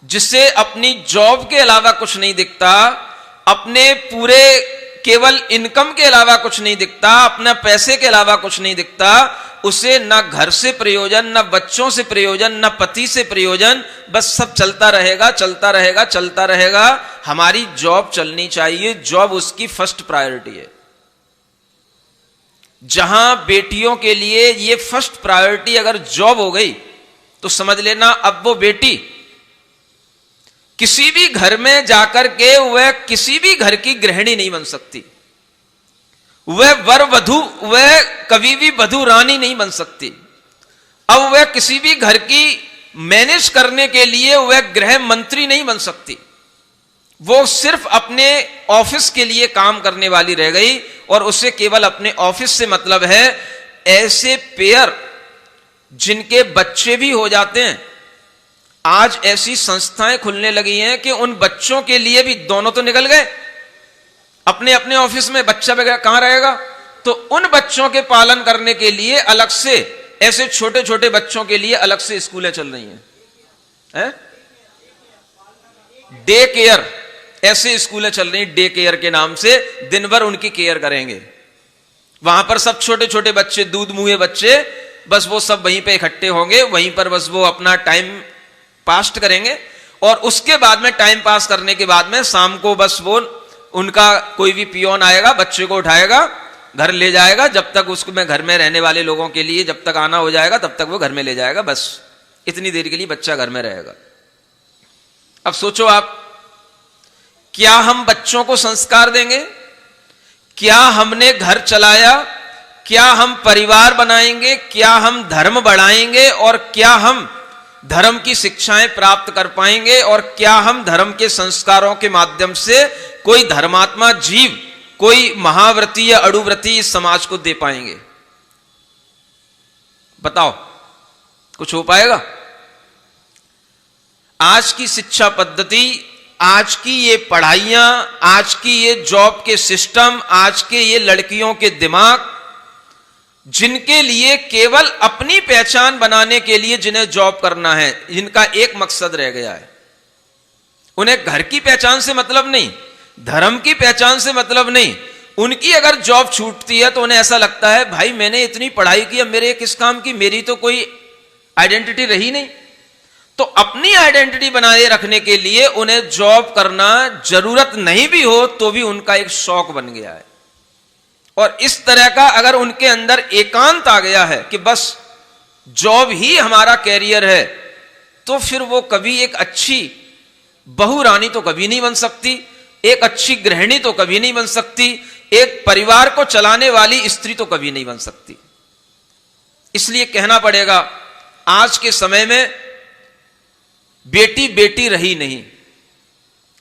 जिसे अपनी जॉब के अलावा कुछ नहीं दिखता, अपने पूरे केवल इनकम के अलावा कुछ नहीं दिखता, अपना पैसे के अलावा कुछ नहीं दिखता, उसे ना घर से प्रयोजन, ना बच्चों से प्रयोजन, ना पति से प्रयोजन, बस सब चलता रहेगा चलता रहेगा चलता रहेगा। हमारी जॉब चलनी चाहिए, जॉब उसकी फर्स्ट प्रायोरिटी है। जहां बेटियों के लिए ये फर्स्ट प्रायोरिटी अगर जॉब हो गई तो समझ लेना अब वो बेटी किसी भी घर में जाकर के वह किसी भी घर की गृहिणी नहीं बन सकती, वह वर वधू, वह कभी भी वधू रानी नहीं बन सकती। अब वह किसी भी घर की मैनेज करने के लिए वह गृह मंत्री नहीं बन सकती, वो सिर्फ अपने ऑफिस के लिए काम करने वाली रह गई और उसे केवल अपने ऑफिस से मतलब है। ऐसे पेयर जिनके बच्चे भी हो जाते हैं, आज ऐसी संस्थाएं खुलने लगी हैं कि उन बच्चों के लिए भी दोनों तो निकल गए, अपने अपने ऑफिस में बच्चा वगैरह कहां रहेगा, तो उन बच्चों के पालन करने के लिए अलग से, ऐसे छोटे छोटे बच्चों के लिए अलग से स्कूलें चल रही हैं, डे केयर, ऐसे स्कूलें चल रही हैं डे केयर के नाम से, दिन भर उनकी केयर करेंगे। वहां पर सब छोटे छोटे बच्चे, दूध मुहे बच्चे, बस वो सब वहीं पे इकट्ठे होंगे, वहीं पर बस वो अपना टाइम पास करेंगे और उसके बाद में, टाइम पास करने के बाद में शाम को बस वो उनका कोई भी पियोन आएगा, बच्चे को उठाएगा, घर ले जाएगा, जब तक उसको में घर में रहने वाले लोगों के लिए जब तक आना हो जाएगा तब तक वो घर में ले जाएगा, बस इतनी देर के लिए बच्चा घर में रहेगा। अब सोचो आप, क्या हम बच्चों को संस्कार देंगे? क्या हमने घर चलाया? क्या हम परिवार बनाएंगे? क्या हम धर्म बढ़ाएंगे? और क्या हम धर्म की शिक्षाएं प्राप्त कर पाएंगे? और क्या हम धर्म के संस्कारों के माध्यम से कोई धर्मात्मा जीव, कोई महाव्रती या अड़ुव्रती इस समाज को दे पाएंगे? बताओ, कुछ हो पाएगा? आज की शिक्षा पद्धति, आज की ये पढ़ाइयां, आज की ये जॉब के सिस्टम, आज के ये लड़कियों के दिमाग, जिनके लिए केवल अपनी पहचान बनाने के लिए जिन्हें जॉब करना है, जिनका एक मकसद रह गया है, उन्हें घर की पहचान से मतलब नहीं, धर्म की पहचान से मतलब नहीं। उनकी अगर जॉब छूटती है तो उन्हें ऐसा लगता है भाई मैंने इतनी पढ़ाई की, अब मेरे किस काम की, मेरी तो कोई आइडेंटिटी रही नहीं। तो अपनी आइडेंटिटी बनाए रखने के लिए उन्हें जॉब करना जरूरत नहीं भी हो तो भी उनका एक शौक बन गया है। और इस तरह का अगर उनके अंदर एकांत आ गया है कि बस जॉब ही हमारा कैरियर है, तो फिर वो कभी एक अच्छी बहू रानी तो कभी नहीं बन सकती, एक अच्छी गृहिणी तो कभी नहीं बन सकती, एक परिवार को चलाने वाली स्त्री तो कभी नहीं बन सकती। इसलिए कहना पड़ेगा, आज के समय में बेटी बेटी रही नहीं,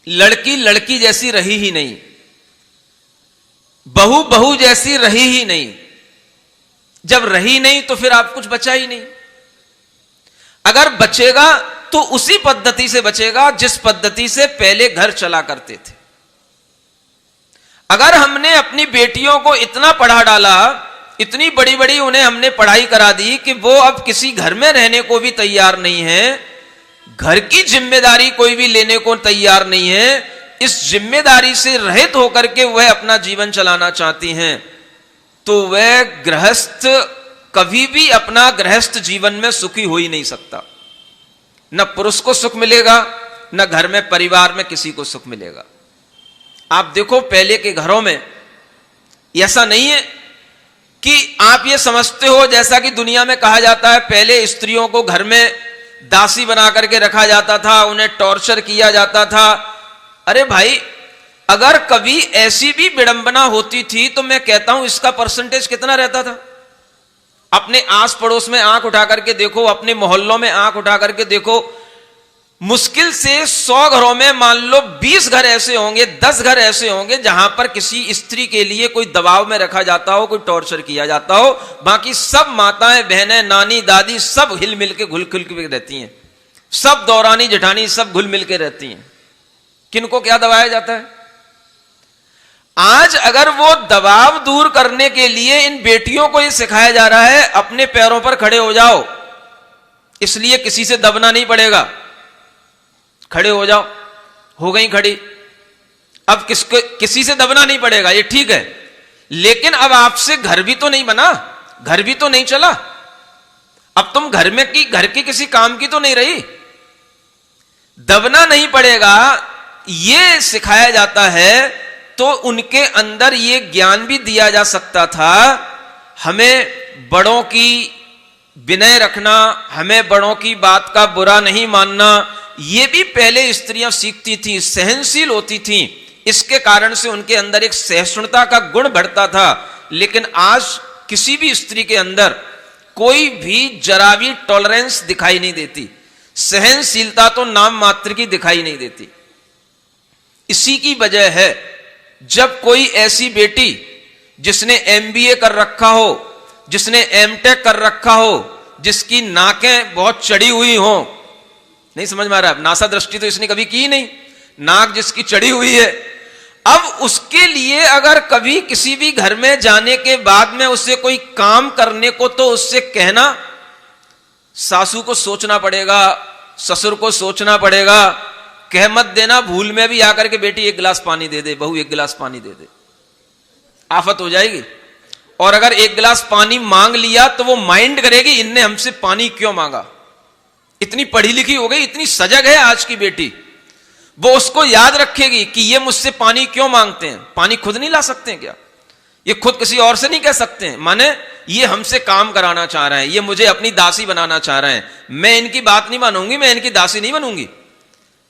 लड़की लड़की जैसी रही ही नहीं, बहू बहू जैसी रही ही नहीं। जब रही नहीं तो फिर आप कुछ बचा ही नहीं। अगर बचेगा तो उसी पद्धति से बचेगा जिस पद्धति से पहले घर चला करते थे। अगर हमने अपनी बेटियों को इतना पढ़ा डाला, इतनी बड़ी बड़ी उन्हें हमने पढ़ाई करा दी कि वो अब किसी घर में रहने को भी तैयार नहीं है, घर की जिम्मेदारी कोई भी लेने को तैयार नहीं है, इस जिम्मेदारी से रहित होकर के वह अपना जीवन चलाना चाहती हैं, तो वह गृहस्थ कभी भी अपना गृहस्थ जीवन में सुखी हो ही नहीं सकता। न पुरुष को सुख मिलेगा, न घर में परिवार में किसी को सुख मिलेगा। आप देखो पहले के घरों में ऐसा नहीं है कि आप ये समझते हो जैसा कि दुनिया में कहा जाता है पहले स्त्रियों को घर में दासी बना करके रखा जाता था, उन्हें टॉर्चर किया जाता था। अरे भाई, अगर कभी ऐसी भी विडंबना होती थी तो मैं कहता हूं इसका परसेंटेज कितना रहता था। अपने आस पड़ोस में आंख उठा करके देखो, अपने मोहल्लों में आंख उठा करके देखो, मुश्किल से 100 घरों में मान लो 20 घर ऐसे होंगे, 10 घर ऐसे होंगे जहां पर किसी स्त्री के लिए कोई दबाव में रखा जाता हो, कोई टॉर्चर किया जाता हो। बाकी सब माताएं, बहनें, नानी, दादी सब हिल मिल के घुल खुल के रहती हैं, सब दौरानी जेठानी सब घुल मिल के रहती हैं। किनको क्या दबाया जाता है? आज अगर वो दबाव दूर करने के लिए इन बेटियों को ये सिखाया जा रहा है अपने पैरों पर खड़े हो जाओ, इसलिए किसी से दबना नहीं पड़ेगा, खड़े हो जाओ, हो गई खड़ी, अब किसी से दबना नहीं पड़ेगा, ये ठीक है। लेकिन अब आपसे घर भी तो नहीं बना, घर भी तो नहीं चला, अब तुम घर की किसी काम की तो नहीं रही, दबना नहीं पड़ेगा, ये सिखाया जाता है। तो उनके अंदर ये ज्ञान भी दिया जा सकता था, हमें बड़ों की विनय रखना, हमें बड़ों की बात का बुरा नहीं मानना, ये भी पहले स्त्रियां सीखती थी, सहनशील होती थी। इसके कारण से उनके अंदर एक सहिष्णुता का गुण बढ़ता था। लेकिन आज किसी भी स्त्री के अंदर कोई भी जरा भी टॉलरेंस दिखाई नहीं देती, सहनशीलता तो नाम मात्र की दिखाई नहीं देती। इसी की वजह है जब कोई ऐसी बेटी जिसने एमबीए कर रखा हो, जिसने एमटेक कर रखा हो, जिसकी नाकें बहुत चढ़ी हुई हो, नहीं समझ में आ रहा है, नासा दृष्टि तो इसने कभी की नहीं, नाक जिसकी चढ़ी हुई है, अब उसके लिए अगर कभी किसी भी घर में जाने के बाद में उससे कोई काम करने को, तो उससे कहना, सासू को सोचना पड़ेगा, ससुर को सोचना पड़ेगा, कह मत देना भूल में भी आकर के बेटी 1 गिलास पानी दे दे, बहू 1 गिलास पानी दे दे, आफत हो जाएगी। और अगर 1 गिलास पानी मांग लिया तो वो माइंड करेगी इनने हमसे पानी क्यों मांगा, इतनी पढ़ी लिखी हो गई, इतनी सजग है आज की बेटी, वो उसको याद रखेगी कि ये मुझसे पानी क्यों मांगते हैं, पानी खुद नहीं ला सकते हैं क्या, ये खुद किसी और से नहीं कह सकते हैं, माने ये हमसे काम कराना चाह रहे हैं, ये मुझे अपनी दासी बनाना चाह रहे हैं, मैं इनकी बात नहीं मानूंगी, मैं इनकी दासी नहीं बनूंगी।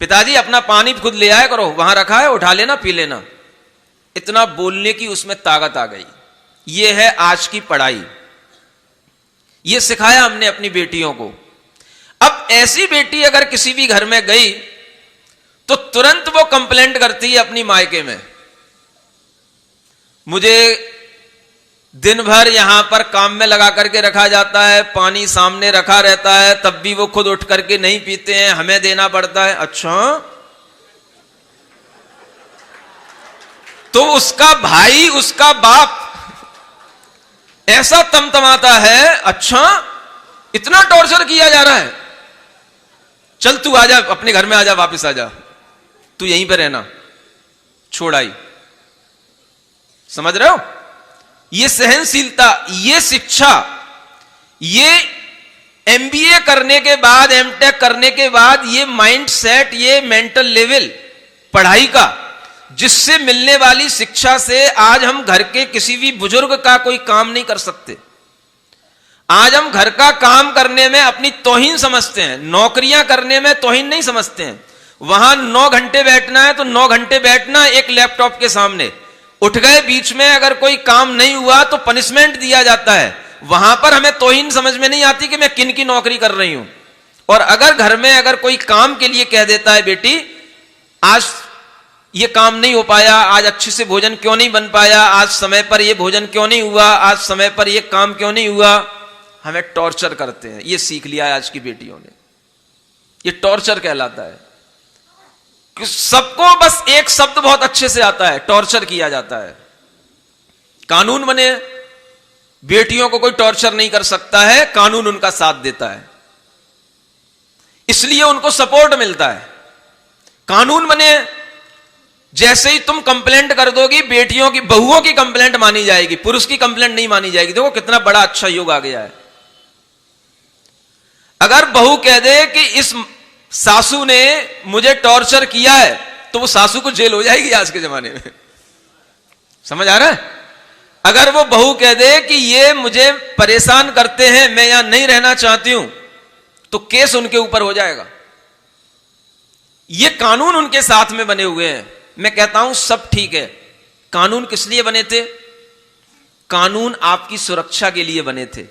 पिताजी अपना पानी खुद ले आया करो, वहां रखा है, उठा लेना, पी लेना। इतना बोलने की उसमें ताकत आ गई। ये है आज की पढ़ाई, ये सिखाया हमने अपनी बेटियों को। अब ऐसी बेटी अगर किसी भी घर में गई तो तुरंत वो कंप्लेंट करती है अपनी मायके में, मुझे दिन भर यहां पर काम में लगा करके रखा जाता है, पानी सामने रखा रहता है, तब भी वो खुद उठ करके नहीं पीते हैं, हमें देना पड़ता है। अच्छा, तो उसका भाई, उसका बाप ऐसा तमतमाता है, अच्छा इतना टॉर्चर किया जा रहा है, चल तू आजा, अपने घर में आजा, वापस आजा, तू यहीं पे रहना, छोड़ आई। समझ रहे हो? ये सहनशीलता, ये शिक्षा, ये एमबीए करने के बाद, एमटेक करने के बाद, ये माइंड सेट, ये मेंटल लेवल पढ़ाई का, जिससे मिलने वाली शिक्षा से आज हम घर के किसी भी बुजुर्ग का कोई काम नहीं कर सकते। आज हम घर का काम करने में अपनी तौहीन समझते हैं, नौकरियां करने में तौहीन नहीं समझते हैं। वहां 9 घंटे बैठना है तो 9 घंटे बैठना एक लैपटॉप के सामने, उठ गए बीच में अगर कोई काम नहीं हुआ तो पनिशमेंट दिया जाता है। वहां पर हमें तौहीन समझ में नहीं आती कि मैं किन की नौकरी कर रही हूं। और अगर घर में अगर कोई काम के लिए कह देता है, बेटी आज ये काम नहीं हो पाया, आज अच्छे से भोजन क्यों नहीं बन पाया, आज समय पर ये भोजन क्यों नहीं हुआ, आज समय पर ये काम क्यों नहीं हुआ, हमें टॉर्चर करते हैं। ये सीख लिया है आज की बेटियों ने, ये टॉर्चर कहलाता है। कि सबको बस एक शब्द बहुत अच्छे से आता है, टॉर्चर किया जाता है। कानून बने, बेटियों को कोई टॉर्चर नहीं कर सकता है, कानून उनका साथ देता है, इसलिए उनको सपोर्ट मिलता है। कानून बने, जैसे ही तुम कंप्लेंट कर दोगी, बेटियों की, बहुओं की कंप्लेंट मानी जाएगी, पुरुष की कंप्लेंट नहीं मानी जाएगी। देखो कितना बड़ा अच्छा युग आ गया है। अगर बहू कह दे कि इस सासू ने मुझे टॉर्चर किया है, तो वो सासू को जेल हो जाएगी आज के जमाने में। समझ आ रहा है? अगर वो बहू कह दे कि ये मुझे परेशान करते हैं, मैं यहां नहीं रहना चाहती हूं, तो केस उनके ऊपर हो जाएगा। ये कानून उनके साथ में बने हुए हैं। मैं कहता हूं सब ठीक है। कानून किस लिए बने थे? कानून आपकी सुरक्षा के लिए बने थे।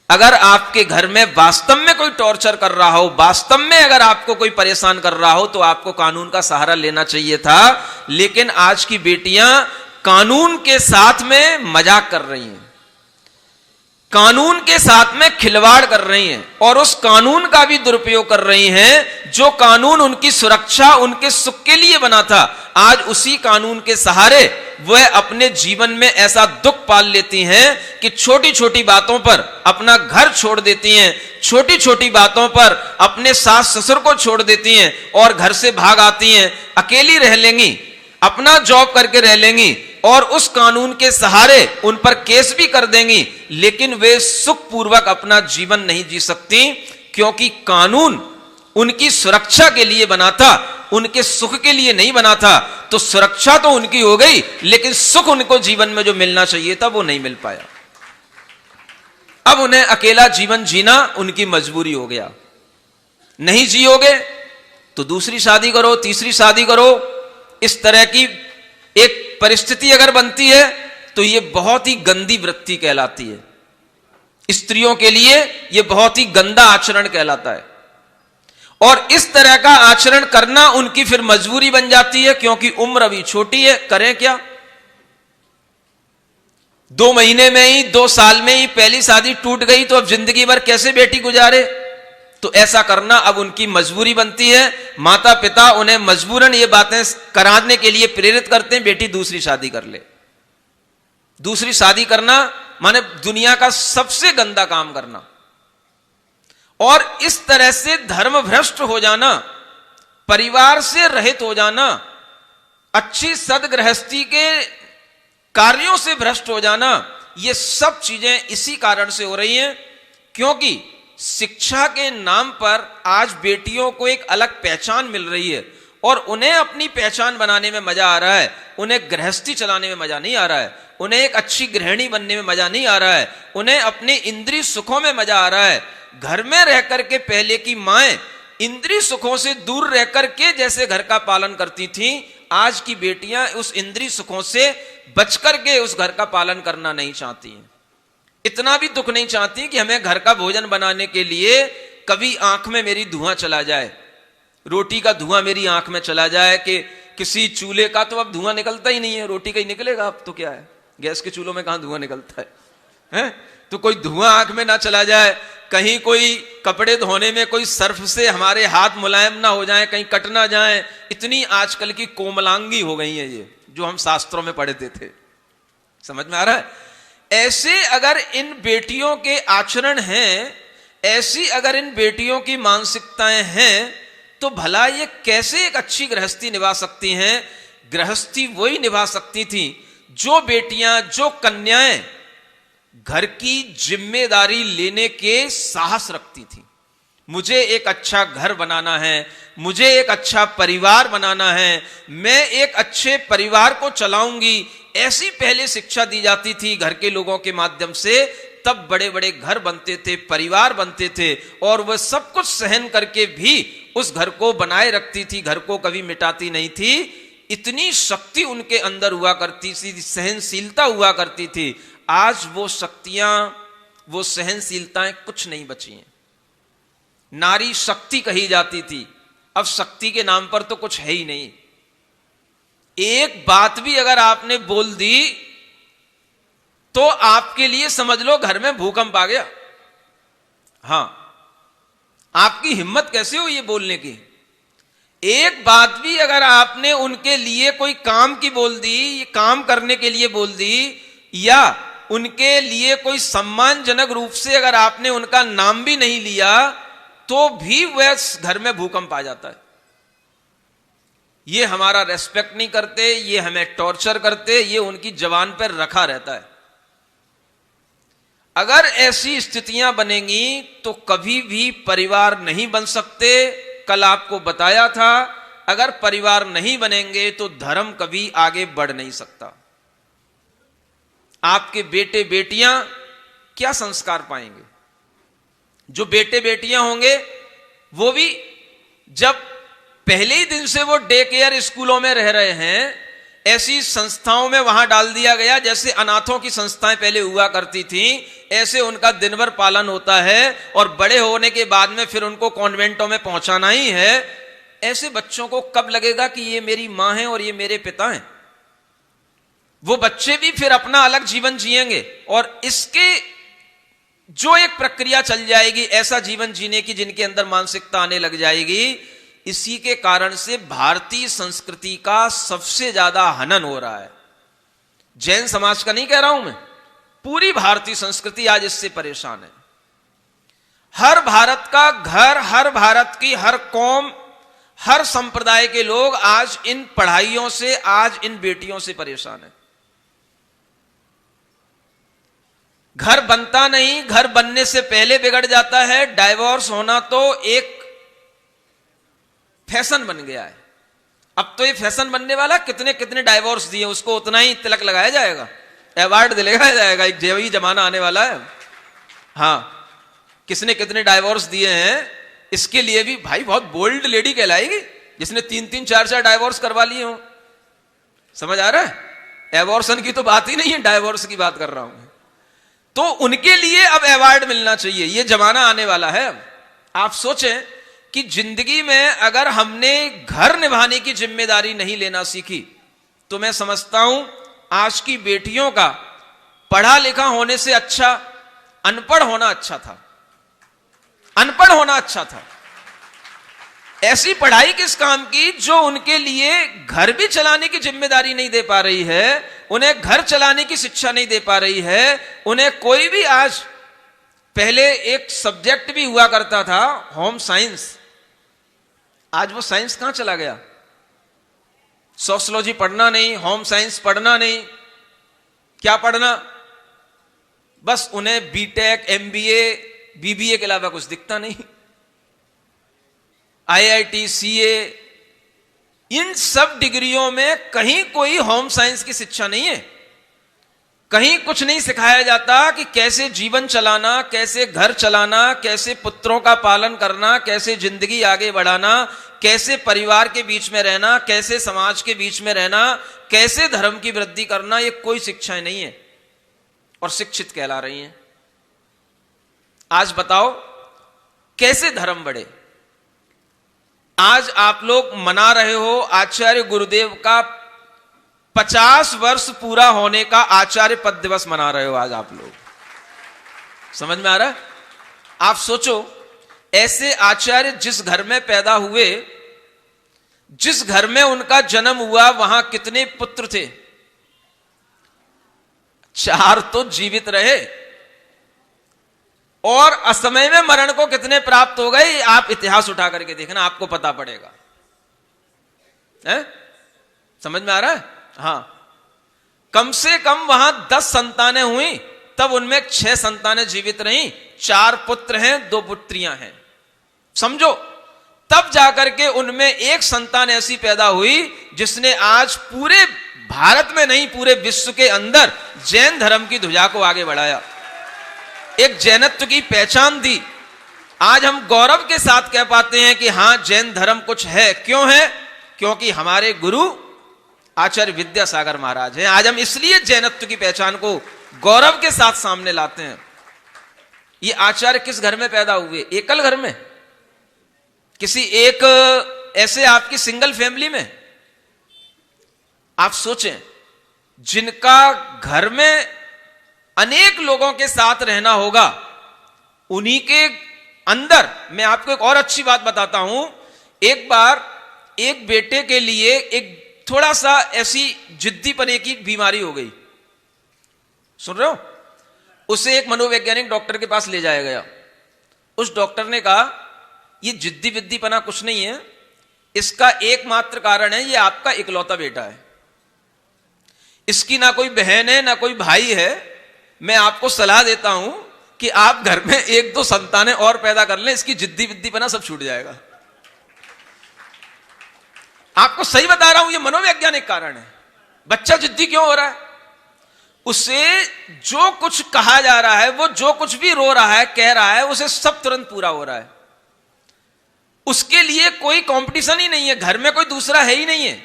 अगर आपके घर में वास्तव में कोई टॉर्चर कर रहा हो, वास्तव में अगर आपको कोई परेशान कर रहा हो, तो आपको कानून का सहारा लेना चाहिए था। लेकिन आज की बेटियां कानून के साथ में मजाक कर रही हैं, कानून के साथ में खिलवाड़ कर रही हैं और उस कानून का भी दुरुपयोग कर रही हैं जो कानून उनकी सुरक्षा, उनके सुख के लिए बना था। आज उसी कानून के सहारे वह अपने जीवन में ऐसा दुख पाल लेती हैं कि छोटी छोटी बातों पर अपना घर छोड़ देती हैं, छोटी छोटी बातों पर अपने सास ससुर को छोड़ देती हैं और घर से भाग आती हैं। अकेली रह लेंगी, अपना जॉब करके रह लेंगी और उस कानून के सहारे उन पर केस भी कर देंगी, लेकिन वे सुखपूर्वक अपना जीवन नहीं जी सकती, क्योंकि कानून उनकी सुरक्षा के लिए बना था, उनके सुख के लिए नहीं बना था। तो सुरक्षा तो उनकी हो गई, लेकिन सुख उनको जीवन में जो मिलना चाहिए था वो नहीं मिल पाया। अब उन्हें अकेला जीवन जीना उनकी मजबूरी हो गया। नहीं जियोगे तो दूसरी शादी करो, तीसरी शादी करो। इस तरह की एक परिस्थिति अगर बनती है तो यह बहुत ही गंदी वृत्ति कहलाती है। स्त्रियों के लिए यह बहुत ही गंदा आचरण कहलाता है और इस तरह का आचरण करना उनकी फिर मजबूरी बन जाती है, क्योंकि उम्र अभी छोटी है। करें क्या? 2 महीने में ही, 2 साल में ही पहली शादी टूट गई तो अब जिंदगी भर कैसे बेटी गुजारे? तो ऐसा करना अब उनकी मजबूरी बनती है। माता पिता उन्हें मजबूरन ये बातें कराने के लिए प्रेरित करते हैं, बेटी दूसरी शादी कर ले। दूसरी शादी करना माने दुनिया का सबसे गंदा काम करना और इस तरह से धर्म भ्रष्ट हो जाना, परिवार से रहित हो जाना, अच्छी सदगृहस्थी के कार्यों से भ्रष्ट हो जाना, ये सब चीजें इसी कारण से हो रही हैं क्योंकि शिक्षा के नाम पर आज बेटियों को एक अलग पहचान मिल रही है और उन्हें अपनी पहचान बनाने में मजा आ रहा है, उन्हें गृहस्थी चलाने में मजा नहीं आ रहा है, उन्हें एक अच्छी गृहिणी बनने में मजा नहीं आ रहा है, उन्हें अपने इंद्रिय सुखों में मजा आ रहा है। घर में रह करके पहले की माएं इंद्रिय सुखों से दूर रह करके जैसे घर का पालन करती थीं, आज की बेटियां उस इंद्रिय सुखों से बच करके उस घर का पालन करना नहीं चाहती हैं। इतना भी दुख नहीं चाहती कि हमें घर का भोजन बनाने के लिए कभी आंख में मेरी धुआं चला जाए, रोटी का धुआं मेरी आंख में चला जाए। कि किसी चूल्हे का तो अब धुआं निकलता ही नहीं है, रोटी का ही निकलेगा अब तो क्या है, गैस के चूल्हों में कहां धुआं निकलता है? तो कोई धुआं आंख में ना चला जाए, कहीं कोई कपड़े धोने में कोई सर्फ से हमारे हाथ मुलायम ना हो जाए, कहीं कट ना जाए। इतनी आजकल की कोमलांगी हो गई है ये जो हम शास्त्रों में पढ़ते थे। समझ में आ रहा है? ऐसे अगर इन बेटियों के आचरण हैं, ऐसी अगर इन बेटियों की मानसिकताएं हैं, तो भला ये कैसे एक अच्छी गृहस्थी निभा सकती हैं? गृहस्थी वही निभा सकती थी जो बेटियां, जो कन्याएं घर की जिम्मेदारी लेने के साहस रखती थी। मुझे एक अच्छा घर बनाना है, मुझे एक अच्छा परिवार बनाना है, मैं एक अच्छे परिवार को चलाऊंगी, ऐसी पहले शिक्षा दी जाती थी घर के लोगों के माध्यम से। तब बड़े बड़े घर बनते थे, परिवार बनते थे और वह सब कुछ सहन करके भी उस घर को बनाए रखती थी, घर को कभी मिटाती नहीं थी। इतनी शक्ति उनके अंदर हुआ करती थी, सहनशीलता हुआ करती थी। आज वो शक्तियां, वो सहनशीलताएं कुछ नहीं बची हैं। नारी शक्ति कही जाती थी, अब शक्ति के नाम पर तो कुछ है ही नहीं। एक बात भी अगर आपने बोल दी तो आपके लिए समझ लो घर में भूकंप आ गया। हां, आपकी हिम्मत कैसे हुई ये बोलने की? एक बात भी अगर आपने उनके लिए कोई काम की बोल दी, काम करने के लिए बोल दी, या उनके लिए कोई सम्मानजनक रूप से अगर आपने उनका नाम भी नहीं लिया, तो भी वह घर में भूकंप आ जाता है। ये हमारा रेस्पेक्ट नहीं करते, ये हमें टॉर्चर करते, ये उनकी जबान पर रखा रहता है। अगर ऐसी स्थितियां बनेंगी तो कभी भी परिवार नहीं बन सकते। कल आपको बताया था, अगर परिवार नहीं बनेंगे तो धर्म कभी आगे बढ़ नहीं सकता। आपके बेटे बेटियां क्या संस्कार पाएंगे? जो बेटे बेटियां होंगे वो भी जब पहले ही दिन से वो डे केयर स्कूलों में रह रहे हैं, ऐसी संस्थाओं में वहां डाल दिया गया जैसे अनाथों की संस्थाएं पहले हुआ करती थी, ऐसे उनका दिन भर पालन होता है और बड़े होने के बाद में फिर उनको कॉन्वेंटों में पहुंचाना ही है। ऐसे बच्चों को कब लगेगा कि ये मेरी मां है और ये मेरे पिता हैं? वो बच्चे भी फिर अपना अलग जीवन जिएंगे और इसके जो एक प्रक्रिया चल जाएगी ऐसा जीवन जीने की, जिनके अंदर मानसिकता आने लग जाएगी, इसी के कारण से भारतीय संस्कृति का सबसे ज्यादा हनन हो रहा है। जैन समाज का नहीं कह रहा हूं मैं, पूरी भारतीय संस्कृति आज इससे परेशान है। हर भारत का घर, हर भारत की हर कौम, हर संप्रदाय के लोग आज इन पढ़ाइयों से, आज इन बेटियों से परेशान है। घर बनता नहीं, घर बनने से पहले बिगड़ जाता है। डाइवोर्स होना तो एक फैशन बन गया है। अब तो ये फैशन बनने वाला, कितने कितने डाइवोर्स दिए, उसको उतना ही तिलक लगाया जाएगा, अवार्ड दिलाया जाएगा, एक यही जमाना आने वाला है। हाँ, किसने कितने डाइवोर्स दिए हैं, इसके लिए भी भाई बहुत बोल्ड लेडी कहलाएगी जिसने 3-3, 4-4 डाइवोर्स करवा लिए हो। समझ आ रहा है? एवॉर्सन की तो बात ही नहीं है, डाइवोर्स की बात कर रहा हूं। तो उनके लिए अब अवार्ड मिलना चाहिए, ये जमाना आने वाला है। आप सोचें कि जिंदगी में अगर हमने घर निभाने की जिम्मेदारी नहीं लेना सीखी, तो मैं समझता हूं आज की बेटियों का पढ़ा लिखा होने से अच्छा अनपढ़ होना अच्छा था। अनपढ़ होना अच्छा था। ऐसी पढ़ाई किस काम की जो उनके लिए घर भी चलाने की जिम्मेदारी नहीं दे पा रही है, उन्हें घर चलाने की शिक्षा नहीं दे पा रही है। उन्हें कोई भी, आज पहले एक सब्जेक्ट भी हुआ करता था होम साइंस, आज वो साइंस कहां चला गया? सोशियोलॉजी पढ़ना नहीं, होम साइंस पढ़ना नहीं, क्या पढ़ना? बस उन्हें बीटेक, एमबीए, बीबीए के अलावा कुछ दिखता नहीं। आईआईटी, सीए, इन सब डिग्रियों में कहीं कोई होम साइंस की शिक्षा नहीं है। कहीं कुछ नहीं सिखाया जाता कि कैसे जीवन चलाना, कैसे घर चलाना, कैसे पुत्रों का पालन करना, कैसे जिंदगी आगे बढ़ाना, कैसे परिवार के बीच में रहना, कैसे समाज के बीच में रहना, कैसे धर्म की वृद्धि करना। ये कोई शिक्षाएं नहीं है और शिक्षित कहला रही हैं। आज बताओ कैसे धर्म बढ़े? आज आप लोग मना रहे हो आचार्य गुरुदेव का 50 वर्ष पूरा होने का आचार्य पद दिवस मना रहे हो आज आप लोग। समझ में आ रहा है? आप सोचो, ऐसे आचार्य जिस घर में पैदा हुए, जिस घर में उनका जन्म हुआ, वहां कितने पुत्र थे? 4 तो जीवित रहे और असमय में मरण को कितने प्राप्त हो गए? आप इतिहास उठा करके देखना, आपको पता पड़ेगा। है? समझ में आ रहा है? हाँ, कम से कम वहां 10 संतानें हुई, तब उनमें 6 संतानें जीवित रहीं। 4 पुत्र हैं, 2 पुत्रियां हैं। समझो, तब जाकर के उनमें एक संतान ऐसी पैदा हुई जिसने आज पूरे भारत में नहीं, पूरे विश्व के अंदर जैन धर्म की ध्वजा को आगे बढ़ाया, एक जैनत्व की पहचान दी। आज हम गौरव के साथ कह पाते हैं कि हां, जैन धर्म कुछ है। क्यों है? क्योंकि हमारे गुरु आचार्य विद्यासागर महाराज हैं। आज हम इसलिए जैनत्व की पहचान को गौरव के साथ सामने लाते हैं। ये आचार्य किस घर में पैदा हुए? एकल घर में, किसी एक ऐसे आपकी सिंगल फैमिली में? आप सोचें, जिनका घर में अनेक लोगों के साथ रहना होगा, उन्हीं के अंदर मैं आपको एक और अच्छी बात बताता हूं। एक बार एक बेटे के लिए एक थोड़ा सा ऐसी जिद्दीपने की बीमारी हो गई। सुन रहे हो? उसे एक मनोवैज्ञानिक डॉक्टर के पास ले जाया गया। उस डॉक्टर ने कहा, ये जिद्दी विद्दीपना कुछ नहीं है, इसका एकमात्र कारण है ये आपका इकलौता बेटा है, इसकी ना कोई बहन है ना कोई भाई है। मैं आपको सलाह देता हूं कि आप घर में 1-2 संतानें और पैदा कर लें, इसकी जिद्दी विद्दीपना सब छूट जाएगा। आपको सही बता रहा हूं, ये मनोवैज्ञानिक कारण है। बच्चा जिद्दी क्यों हो रहा है? उसे जो कुछ कहा जा रहा है, वो जो कुछ भी रो रहा है, कह रहा है, उसे सब तुरंत पूरा हो रहा है। उसके लिए कोई कंपटीशन ही नहीं है, घर में कोई दूसरा है ही नहीं है।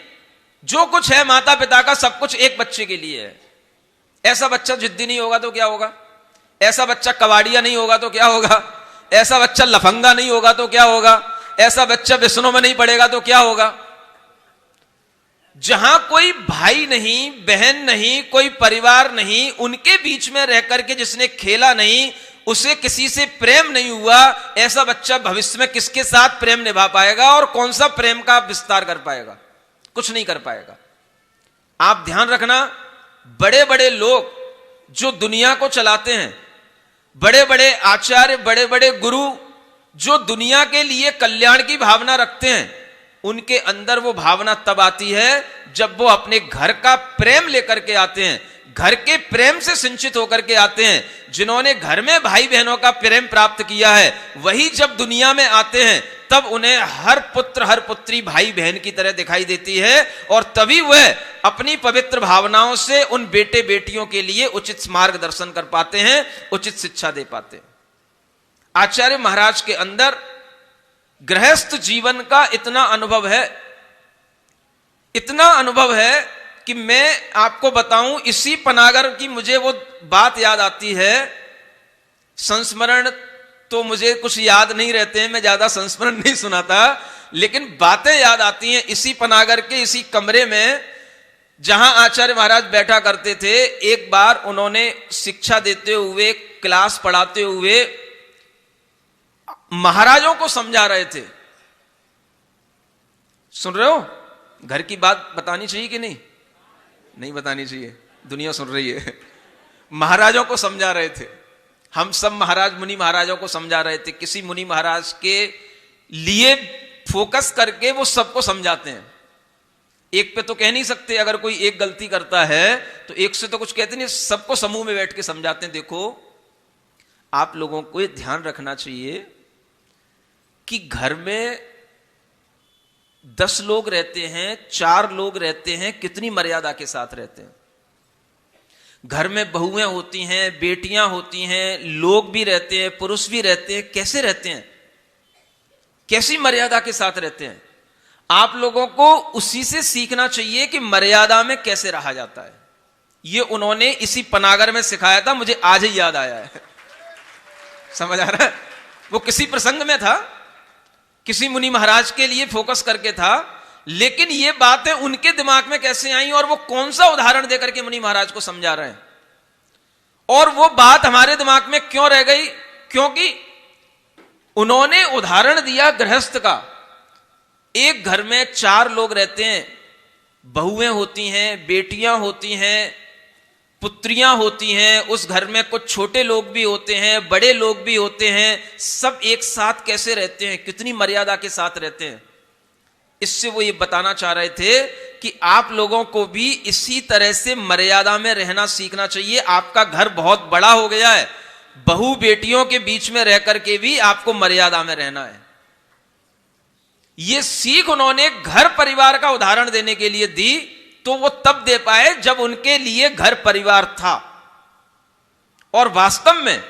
जो कुछ है माता पिता का सब कुछ एक बच्चे के लिए है। ऐसा बच्चा जिद्दी नहीं होगा तो क्या होगा, ऐसा बच्चा कबाड़िया नहीं होगा तो क्या होगा, ऐसा बच्चा लफंगा नहीं होगा तो क्या होगा, ऐसा बच्चा व्यसनों में नहीं पड़ेगा तो क्या होगा। जहां कोई भाई नहीं, बहन नहीं, कोई परिवार नहीं, उनके बीच में रह करके जिसने खेला नहीं, उसे किसी से प्रेम नहीं हुआ, ऐसा बच्चा भविष्य में किसके साथ प्रेम निभा पाएगा और कौन सा प्रेम का विस्तार कर पाएगा, कुछ नहीं कर पाएगा। आप ध्यान रखना, बड़े बड़े लोग जो दुनिया को चलाते हैं, बड़े बड़े आचार्य, बड़े बड़े गुरु जो दुनिया के लिए कल्याण की भावना रखते हैं, उनके अंदर वो भावना तब आती है जब वो अपने घर का प्रेम लेकर के आते हैं, घर के प्रेम से सिंचित होकर के आते हैं। जिन्होंने घर में भाई बहनों का प्रेम प्राप्त किया है, वही जब दुनिया में आते हैं तब उन्हें हर पुत्र हर पुत्री भाई बहन की तरह दिखाई देती है, और तभी वह अपनी पवित्र भावनाओं से उन बेटे बेटियों के लिए उचित मार्गदर्शन कर पाते हैं, उचित शिक्षा दे पाते हैं। आचार्य महाराज के अंदर गृहस्थ जीवन का इतना अनुभव है, इतना अनुभव है कि मैं आपको बताऊं, इसी पनागर की मुझे वो बात याद आती है। संस्मरण तो मुझे कुछ याद नहीं रहते हैं, मैं ज्यादा संस्मरण नहीं सुनाता, लेकिन बातें याद आती हैं। इसी पनागर के इसी कमरे में जहां आचार्य महाराज बैठा करते थे, एक बार उन्होंने शिक्षा देते हुए, क्लास पढ़ाते हुए महाराजों को समझा रहे थे। सुन रहे हो? घर की बात बतानी चाहिए कि नहीं? नहीं बतानी चाहिए, दुनिया सुन रही है। महाराजों को समझा रहे थे, हम सब महाराज मुनि महाराजों को समझा रहे थे। किसी मुनि महाराज के लिए फोकस करके वो सबको समझाते हैं। एक पे तो कह नहीं सकते, अगर कोई एक गलती करता है तो एक से तो कुछ कहते नहीं, सबको समूह में बैठ के समझाते हैं। देखो, आप लोगों को ये ध्यान रखना चाहिए कि घर में 10 लोग रहते हैं, 4 लोग रहते हैं, कितनी मर्यादा के साथ रहते हैं। घर में बहुएं होती हैं, बेटियां होती हैं, लोग भी रहते हैं, पुरुष भी रहते हैं, कैसे रहते हैं, कैसी मर्यादा के साथ रहते हैं। आप लोगों को उसी से सीखना चाहिए कि मर्यादा में कैसे रहा जाता है। ये उन्होंने इसी पनागर में सिखाया था, मुझे आज ही याद आया है। समझ आ रहा है? वो किसी प्रसंग में था, किसी मुनि महाराज के लिए फोकस करके था, लेकिन ये बातें उनके दिमाग में कैसे आई और वो कौन सा उदाहरण देकर के मुनि महाराज को समझा रहे हैं, और वो बात हमारे दिमाग में क्यों रह गई? क्योंकि उन्होंने उदाहरण दिया गृहस्थ का। एक घर में 4 लोग रहते हैं, बहुएं होती हैं, बेटियां होती हैं, पुत्रियां होती हैं, उस घर में कुछ छोटे लोग भी होते हैं, बड़े लोग भी होते हैं, सब एक साथ कैसे रहते हैं, कितनी मर्यादा के साथ रहते हैं। इससे वो ये बताना चाह रहे थे कि आप लोगों को भी इसी तरह से मर्यादा में रहना सीखना चाहिए। आपका घर बहुत बड़ा हो गया है, बहू बेटियों के बीच में रह करके भी आपको मर्यादा में रहना है। ये सीख उन्होंने घर परिवार का उदाहरण देने के लिए दी, तो वो तब दे पाए जब उनके लिए घर परिवार था। और वास्तव में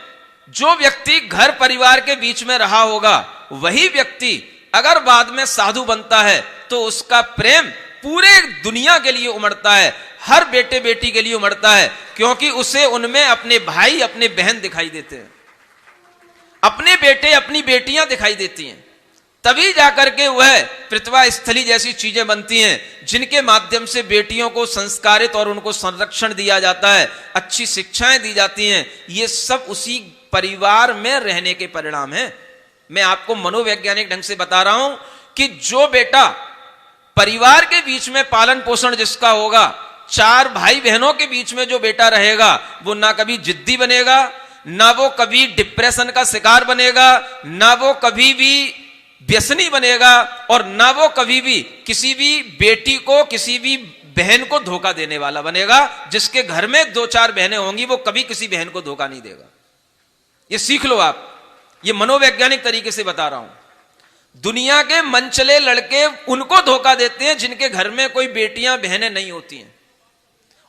जो व्यक्ति घर परिवार के बीच में रहा होगा, वही व्यक्ति अगर बाद में साधु बनता है तो उसका प्रेम पूरे दुनिया के लिए उमड़ता है, हर बेटे बेटी के लिए उमड़ता है, क्योंकि उसे उनमें अपने भाई अपने बहन दिखाई देते हैं, अपने बेटे अपनी बेटियां दिखाई देती हैं। तभी जाकर के वह पृथ्वा स्थली जैसी चीजें बनती हैं, जिनके माध्यम से बेटियों को संस्कारित और उनको संरक्षण दिया जाता है, अच्छी शिक्षाएं दी जाती हैं। ये सब उसी परिवार में रहने के परिणाम हैं। मैं आपको मनोवैज्ञानिक ढंग से बता रहा हूं कि जो बेटा परिवार के बीच में पालन पोषण जिसका होगा, 4 भाई बहनों के बीच में जो बेटा रहेगा, वो ना कभी जिद्दी बनेगा, ना वो कभी डिप्रेशन का शिकार बनेगा, ना वो कभी भी व्यसनी बनेगा, और ना वो कभी भी किसी भी बेटी को, किसी भी बहन को धोखा देने वाला बनेगा। जिसके घर में 2-4 बहनें होंगी, वो कभी किसी बहन को धोखा नहीं देगा। ये सीख लो आप, ये मनोवैज्ञानिक तरीके से बता रहा हूं। दुनिया के मनचले लड़के उनको धोखा देते हैं जिनके घर में कोई बेटियां बहनें नहीं होती हैं,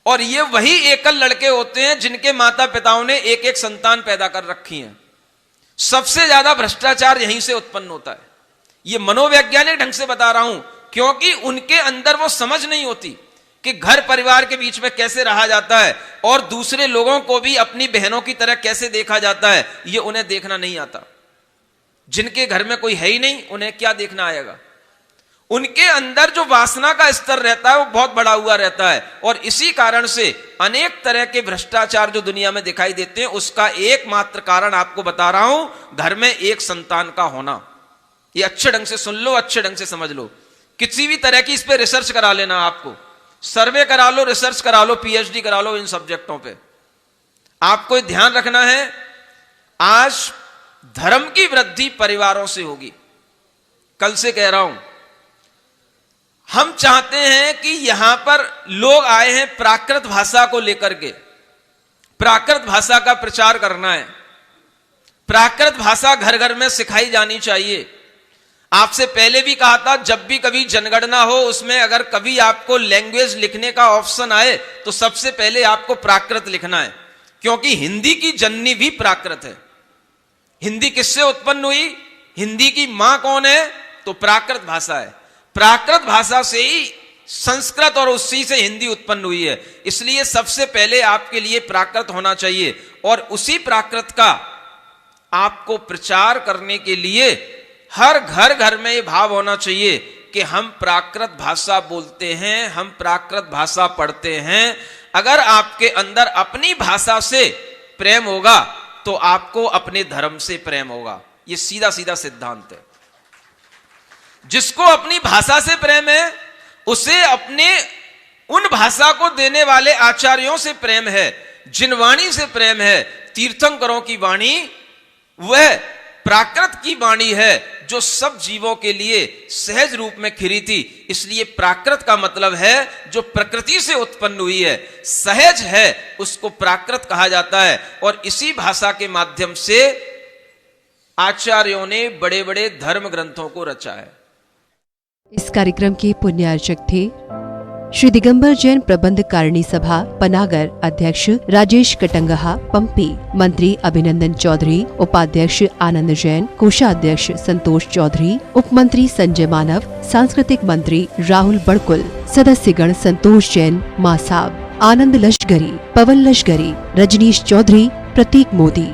और ये वही एकल लड़के होते हैं जिनके माता पिताओं ने एक एक संतान पैदा कर रखी है। सबसे ज्यादा भ्रष्टाचार यहीं से उत्पन्न होता है। ये मनोवैज्ञानिक ढंग से बता रहा हूं, क्योंकि उनके अंदर वो समझ नहीं होती कि घर परिवार के बीच में कैसे रहा जाता है और दूसरे लोगों को भी अपनी बहनों की तरह कैसे देखा जाता है, ये उन्हें देखना नहीं आता। जिनके घर में कोई है ही नहीं, उन्हें क्या देखना आएगा। उनके अंदर जो वासना का स्तर रहता है वो बहुत बड़ा हुआ रहता है, और इसी कारण से अनेक तरह के भ्रष्टाचार जो दुनिया में दिखाई देते हैं, उसका एकमात्र कारण आपको बता रहा हूं, घर में एक संतान का होना। ये अच्छे ढंग से सुन लो, अच्छे ढंग से समझ लो। किसी भी तरह की इस पे रिसर्च करा लेना, आपको सर्वे करा लो, रिसर्च करा लो, पीएचडी करा लो इन सब्जेक्टों पे। आपको ध्यान रखना है, आज धर्म की वृद्धि परिवारों से होगी। कल से कह रहा हूं, हम चाहते हैं कि यहां पर लोग आए हैं प्राकृत भाषा को लेकर के, प्राकृत भाषा का प्रचार करना है। प्राकृत भाषा घर घर में सिखाई जानी चाहिए। आपसे पहले भी कहा था, जब भी कभी जनगणना हो, उसमें अगर कभी आपको लैंग्वेज लिखने का ऑप्शन आए तो सबसे पहले आपको प्राकृत लिखना है, क्योंकि हिंदी की जननी भी प्राकृत है। हिंदी किससे उत्पन्न हुई? हिंदी की मां कौन है? तो प्राकृत भाषा है। प्राकृत भाषा से ही संस्कृत और उसी से हिंदी उत्पन्न हुई है। इसलिए सबसे पहले आपके लिए प्राकृत होना चाहिए, और उसी प्राकृत का आपको प्रचार करने के लिए हर घर घर में यह भाव होना चाहिए कि हम प्राकृत भाषा बोलते हैं, हम प्राकृत भाषा पढ़ते हैं। अगर आपके अंदर अपनी भाषा से प्रेम होगा तो आपको अपने धर्म से प्रेम होगा। यह सीधा सीधा सिद्धांत है। जिसको अपनी भाषा से प्रेम है, उसे अपने उन भाषा को देने वाले आचार्यों से प्रेम है, जिन वाणी से प्रेम है। तीर्थंकरों की वाणी वह प्राकृत की वाणी है जो सब जीवों के लिए सहज रूप में खिरी थी। इसलिए प्राकृत का मतलब है जो प्रकृति से उत्पन्न हुई है, सहज है, उसको प्राकृत कहा जाता है। और इसी भाषा के माध्यम से आचार्यों ने बड़े बड़े धर्म ग्रंथों को रचा है। इस कार्यक्रम के पुण्यार्चक थे श्री दिगंबर जैन प्रबंध कारिणी सभा पनागर अध्यक्ष राजेश कटंगहा पंपी, मंत्री अभिनंदन चौधरी, उपाध्यक्ष आनंद जैन, कोषाध्यक्ष संतोष चौधरी, उप मंत्री संजय मानव, सांस्कृतिक मंत्री राहुल बड़कुल, सदस्यगण संतोष जैन, मासाब, आनंद लश्करी, पवन लश्करी, रजनीश चौधरी, प्रतीक मोदी।